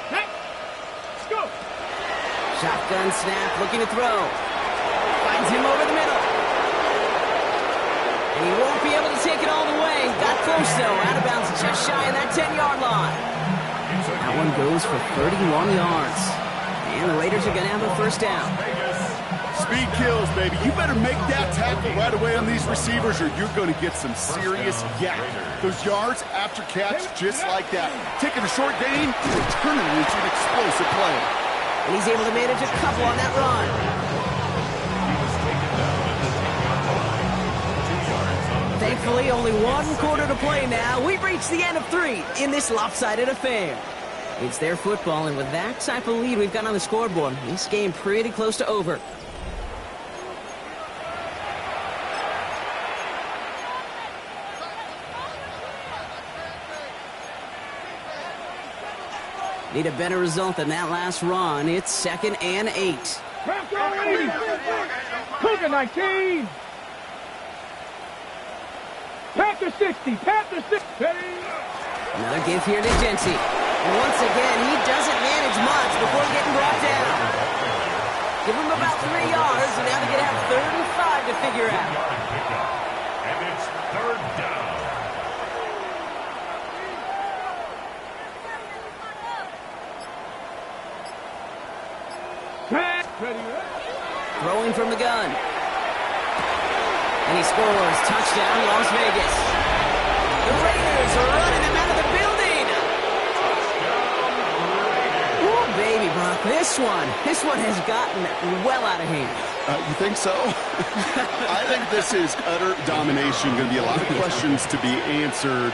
Let's go. Shotgun snap, looking to throw. Finds him over the middle. And he won't be able to take it all the way. Got close, though. Out of bounds, just shy of that 10-yard line. That one goes for 31 yards. And the Raiders are going to have a 1st down. Speed kills, baby. You better make that tackle right away on these receivers or you're going to get some serious yak. Those yards after catch, just like that. Taking a short gain, turning it into an explosive play. And he's able to manage a couple on that run. Thankfully, only 1 quarter to play now. We've reached the end of 3 in this lopsided affair. It's their football, and with that type of lead we've got on the scoreboard, this game pretty close to over. Need a better result than that last run. It's 2nd and 8. Cougar 19. Panther 60. Panther 60. Another give here to Genty. And once again, he doesn't manage much before getting brought down. Give him about 3 yards, and now they're going to have 3rd and 5. hard to figure out. And it's third down. Throwing from the gun. And he scores. Touchdown, Las Vegas. The Raiders are running them out of the building. Oh, baby, Brock. This one has gotten well out of hand. You think so? I think this is utter domination. Going to be a lot of questions to be answered.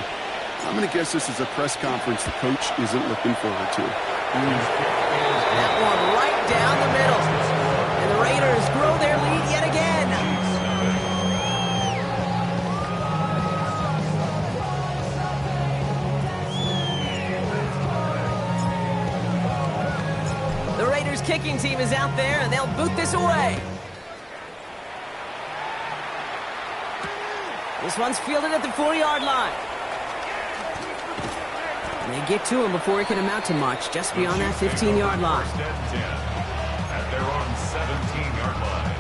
I'm going to guess this is a press conference the coach isn't looking forward to. That one right down the middle. And the Raiders grow their lead yet again. The Raiders kicking team is out there, and they'll boot this away. This one's fielded at the 4-yard line. And they get to him before it can amount to much, just beyond that 15-yard line. First and 10 at their own 17-yard line.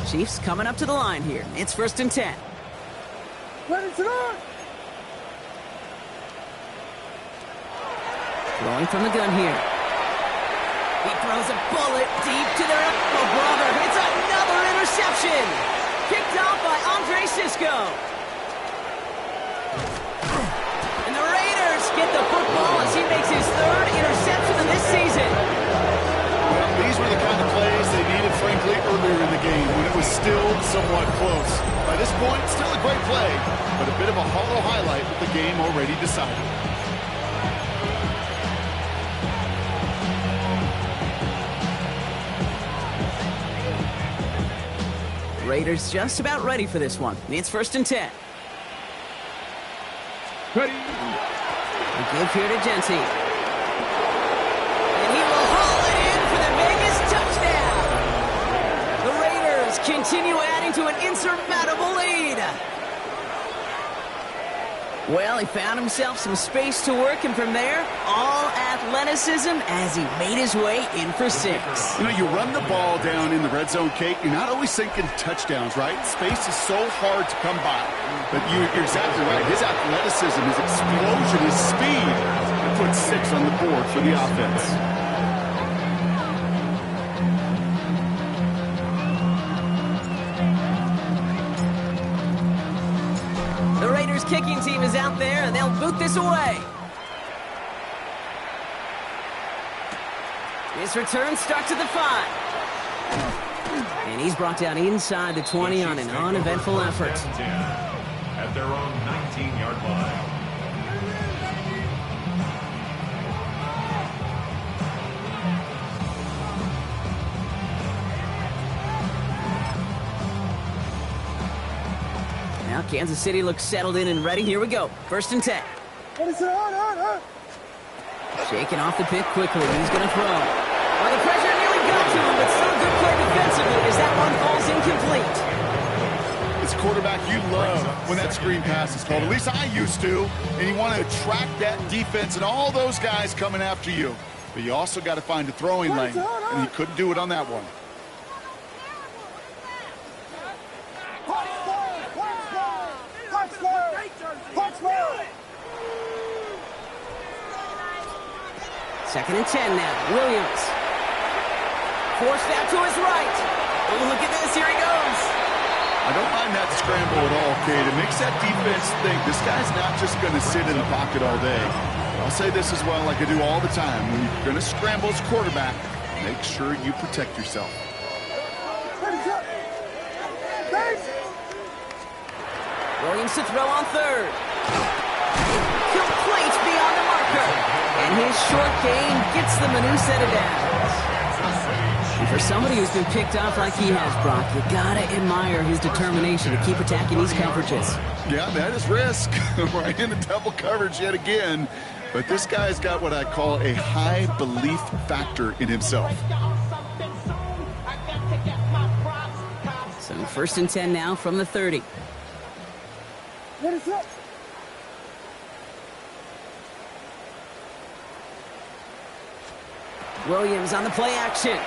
Chiefs coming up to the line here. It's first and 10. Ready to run! Throwing from the gun here. He throws a bullet deep to their brother. It's another interception. Picked off by Andre Sisco. And the Raiders get the football as he makes his third interception of this season. Well, these were the kind of plays they needed, frankly, earlier in the game when it was still somewhat close. By this point, still a great play, but a bit of a hollow highlight with the game already decided. Raiders just about ready for this one. It's first and 10. Ready! The give here to Genty. And he will haul it in for the Vegas touchdown. The Raiders continue adding to an insurmountable lead. Well, he found himself some space to work, and from there, all athleticism as he made his way in for 6. You know, you run the ball down in the red zone, Kate, you're not always thinking touchdowns, right? Space is so hard to come by. But you're exactly right. His athleticism, his explosion, his speed, he put 6 on the board for the offense. The Raiders kicking team is out there, and they'll boot this away. His return starts at the 5. And he's brought down inside the 20 on an uneventful effort. At their own 19-yard line. Now Kansas City looks settled in and ready. Here we go. First and 10. Shaking off the pick quickly. He's going to throw. Well, the pressure nearly got to him, but still a good play defensively as that one falls incomplete. It's a quarterback you love when that screen pass is called. At least I used to. And you want to attract that defense and all those guys coming after you. But you also got to find a throwing lane. And he couldn't do it on that one. Second and 10 now. Williams. Forced out to his right. Oh, look at this. Here he goes. I don't mind that scramble at all, Kate. It makes that defense think this guy's not just going to sit in the pocket all day. I'll say this as well like I do all the time. When you're going to scramble as quarterback, make sure you protect yourself. Williams to throw on third. Complete beyond the marker. And his short game gets them a new set of downs. And for somebody who's been picked off like he has, Brock, you gotta admire his determination to keep attacking these coverages. Yeah, that is risk. Right into double coverage yet again. But this guy's got what I call a high belief factor in himself. So 1st and 10 now from the 30. What is up? Williams on the play action.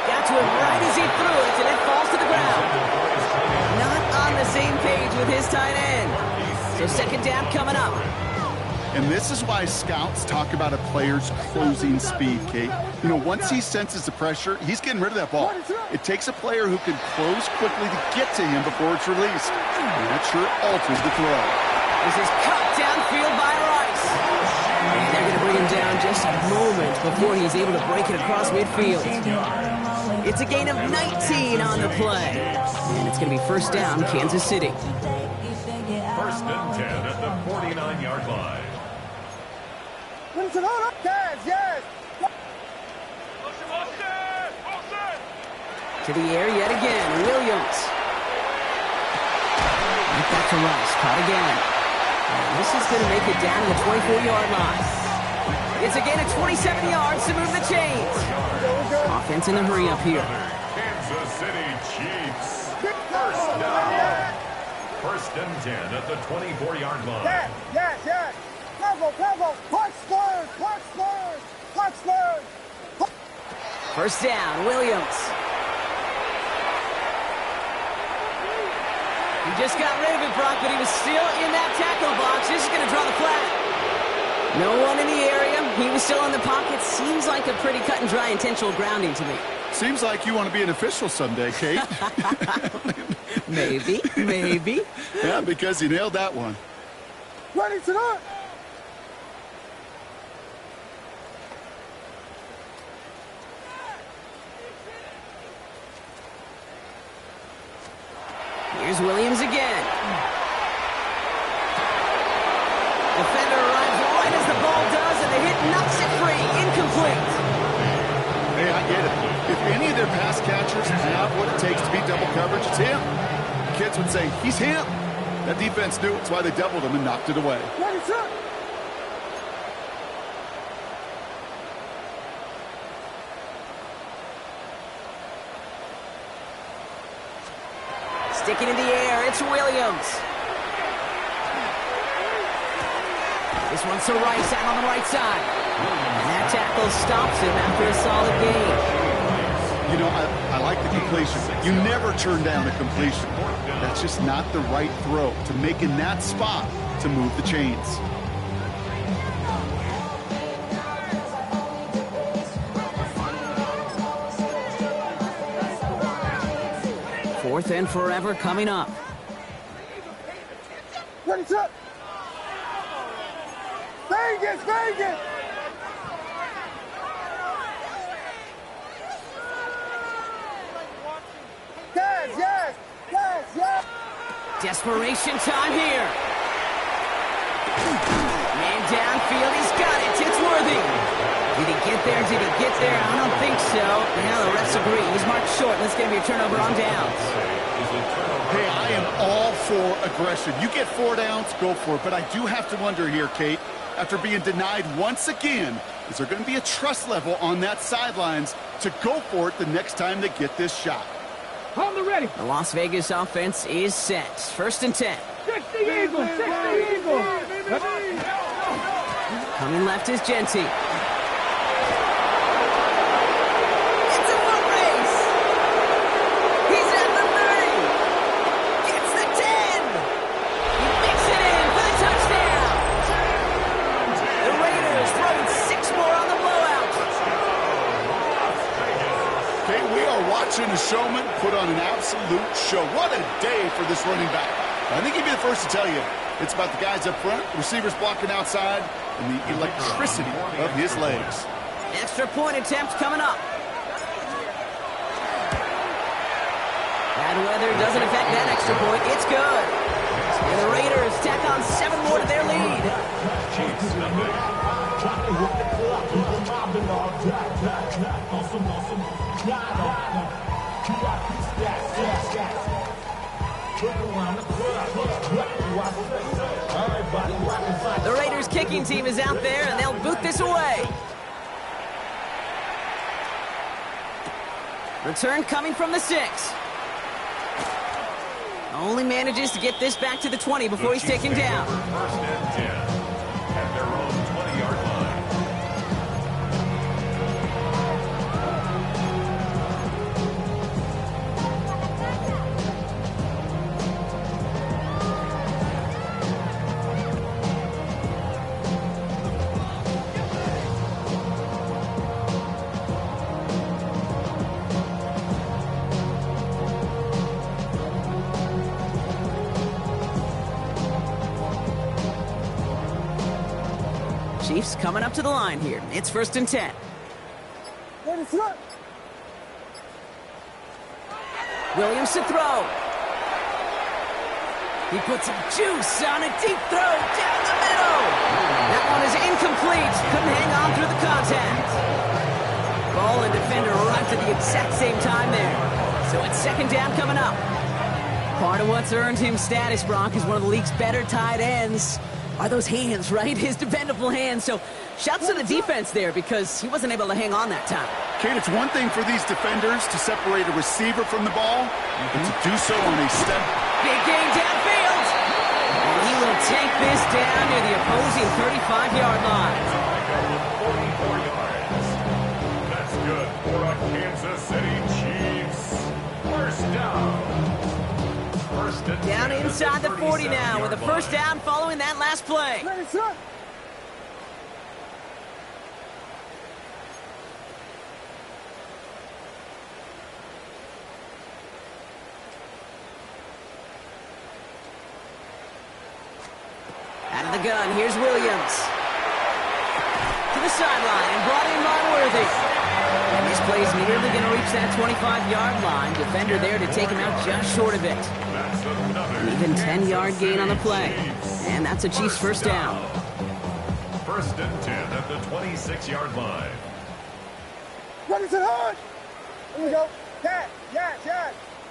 Got to him right as he threw it, and it falls to the ground. Not on the same page with his tight end. So 2nd down coming up. And this is why scouts talk about a player's closing speed, Kate. You know, once he senses the pressure, he's getting rid of that ball. It takes a player who can close quickly to get to him before it's released. And that sure alters the throw. This is cut downfield by Rice. And they're going to bring him down just a moment before he's able to break it across midfield. It's a gain of 19 on the play. And it's going to be 1st down, Kansas City. 1st and 10 at the 49-yard line. Yes. To the air yet again, Williams. Right back to Rice, caught again. And this is going to make it down to the 24-yard line. It's a gain of 27 yards to move the chains. Offense in a hurry up here. Kansas City Chiefs. 1st down. 1st and 10 at the 24-yard line. Yes. Cover. Punch third. 1st down, Williams. He just got rid of it, Brock, but he was still in that tackle box. This is going to draw the flag. No one in the area. He was still in the pocket. Seems like a pretty cut and dry intentional grounding to me. Seems like you want to be an official someday, Kate. Maybe. Yeah, because you nailed that one. Ready to run. Here's Williams again. Defender arrives right as the ball does, and the hit knocks it free. Incomplete. Hey, I get it. If any of their pass catchers have what it takes to beat double coverage, it's him. Kids would say, he's him. That defense knew it. That's why they doubled him and knocked it away. Ready to. Sticking in the air, it's Williams. This one's to Rice out on the right side. And that tackle stops him after a solid gain. You know, I like the completion. You never turn down a completion. That's just not the right throw to make in that spot to move the chains. 4th and forever coming up. Ready to. Vegas. Yes. Desperation time here. Man downfield, he's got it. It's Worthy. Did he get there? I don't think so. Now the refs agree. He's marked short. This is going to be a turnover on downs. Hey, I am all for aggression. You get 4 downs, go for it. But I do have to wonder here, Kate, after being denied once again, is there going to be a trust level on that sidelines to go for it the next time they get this shot? On the ready. The Las Vegas offense is set. 1st and 10. 60 Eagles. Coming left is Genty. It's a foot race. He's at the 30. Gets the 10. He makes it in for the touchdown. The Raiders throwing 6 more on the blowout. Okay, we are watching a showman put on an absolute show. What a day for this running back. I think he'd be the first to tell you. It's about the guys up front, receivers blocking outside, and the electricity of his legs. Extra point attempt coming up. Bad weather doesn't affect that extra point. It's good. And the Raiders tack on 7 more to their lead. The Raiders kicking team is out there, and they'll boot this away. Return coming from the 6. Only manages to get this back to the 20 before he's taken down. First and 10 at their own 20-yard line. Chiefs coming up to the line here. It's first and 10. Williams to throw. He puts some juice on a deep throw down the middle. That one is incomplete. Couldn't hang on through the contact. Ball and defender arrived at the exact same time there. So it's second down coming up. Part of what's earned him status, Brock, is one of the league's better tight ends. Are those hands, right? His dependable hands. So shouts to the defense there because he wasn't able to hang on that time. Kate, it's one thing for these defenders to separate a receiver from the ball, but to do so on a step. Big gain downfield. And he will take this down near the opposing 35-yard line. 44 yards. That's good for a Kansas City Chiefs. First down. Down inside the 40 now with a first down following that last play. Out of the gun, here's Williams. To the sideline and brought in by Worthy. And this play is nearly going to reach that 25-yard line. Defender there to take him out just short of it. An even 10-yard gain on the play. And that's a Chiefs first down. First and 10 at the 26-yard line. Ready to hard. Here we go. Yes.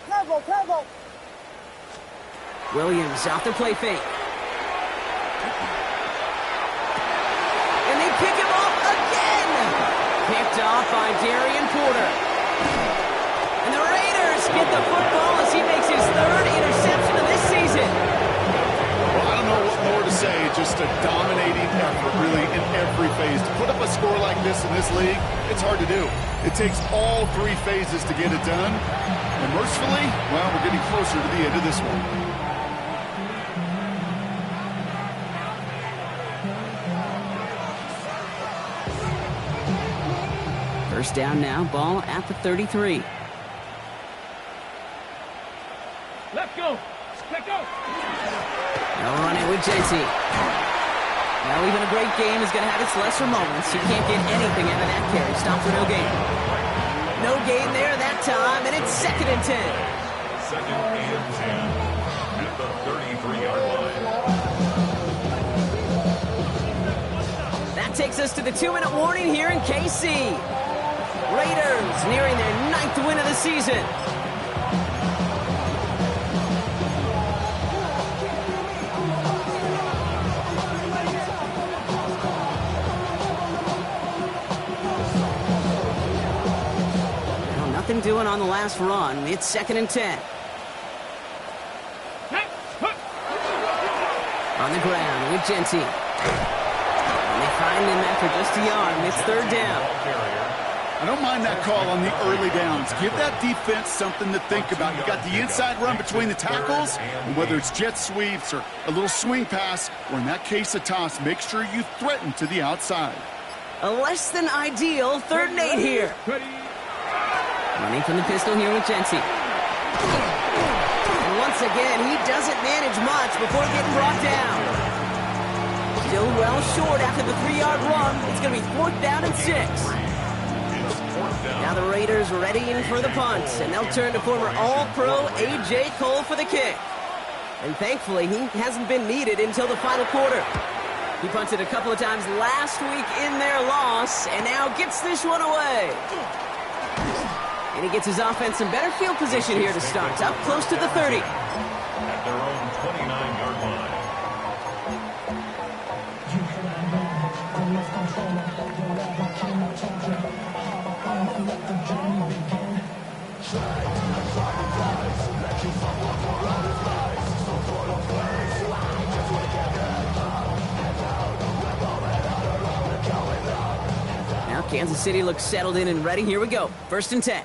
Travel. Williams out the play fake. And they pick him off again. Picked off by Darian Porter. And the Raiders get the football as he makes his third interception of this season. Well, I don't know what more to say. Just a dominating effort, really, in every phase. To put up a score like this in this league, it's hard to do. It takes all three phases to get it done. And mercifully, well, we're getting closer to the end of this one. First down now, ball at the 33. Let's go. They'll run it with JT. Now, even a great game is going to have its lesser moments. You can't get anything out of that carry. Stop for no gain. No gain there that time, and it's second and 10. Second and 10 at the 33-yard line. That takes us to the 2-minute warning here in KC. Raiders nearing their 9th win of the season. Well, nothing doing on the last run. It's second and 10. On the ground with Genty. And they find him after just a yard. It's third down. I don't mind that call on the early downs. Give that defense something to think about. You got the inside run between the tackles, and whether it's jet sweeps or a little swing pass, or in that case a toss, make sure you threaten to the outside. A less than ideal 3rd and 8 here. Running from the pistol here with Genty. And once again, he doesn't manage much before getting brought down. Still well short after the 3-yard run. It's going to be 4th down and 6. Now the Raiders readying for the punt, and they'll turn to former All-Pro A.J. Cole for the kick. And thankfully, he hasn't been needed until the final quarter. He punted a couple of times last week in their loss, and now gets this one away. And he gets his offense in better field position here to start. Up close to the 30. At their own 29-yard line. Now Kansas City looks settled in and ready. Here we go. 1st and 10.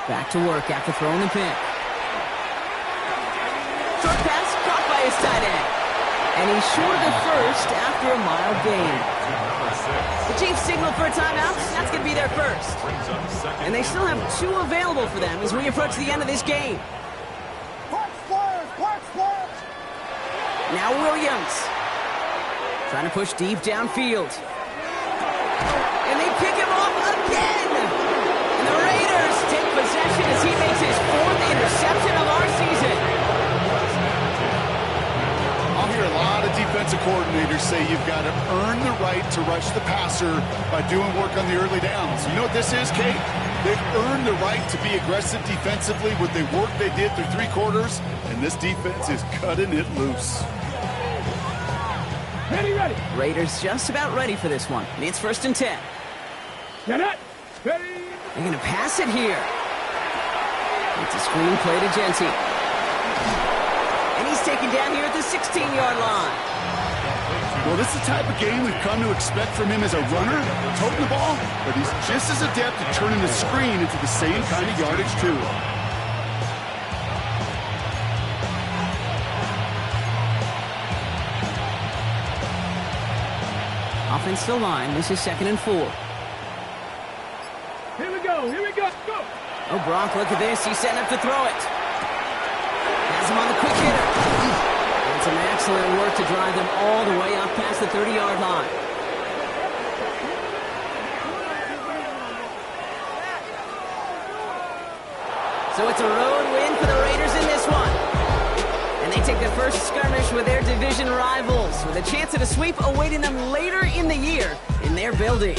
Back to work after throwing the pick. Short pass caught by his tight end. And he's short of the first after a mile gain. The Chiefs signal for a timeout. That's going to be their first. And they still have 2 available for them as we approach the end of this game. Now Williams. Trying to push deep downfield. And they pick him off again. And the Raiders take possession as he makes his 4th interception of our season. I'll hear a lot of defensive coordinators say you've got to earn the right to rush the passer by doing work on the early downs. You know what this is, Kate? They've earned the right to be aggressive defensively with the work they did through 3 quarters, and this defense is cutting it loose. Ready. Raiders just about ready for this one. And it's 1st and 10. Get it. Ready. They're going to pass it here. It's a screen play to Genty. And he's taken down here at the 16-yard line. Well, this is the type of game we've come to expect from him as a runner, toting the ball, but he's just as adept at turning the screen into the same kind of yardage, too. Offensive line. This is 2nd and 4. Here we go. Go. Oh, Brock, look at this. He's setting up to throw it. Has him on the quick hitter. And some excellent work to drive them all the way up past the 30-yard line. So it's a road win for the Raiders in this one. And they take their first skirmish with their division rivals with a chance at a sweep awaiting them later in the year in their building.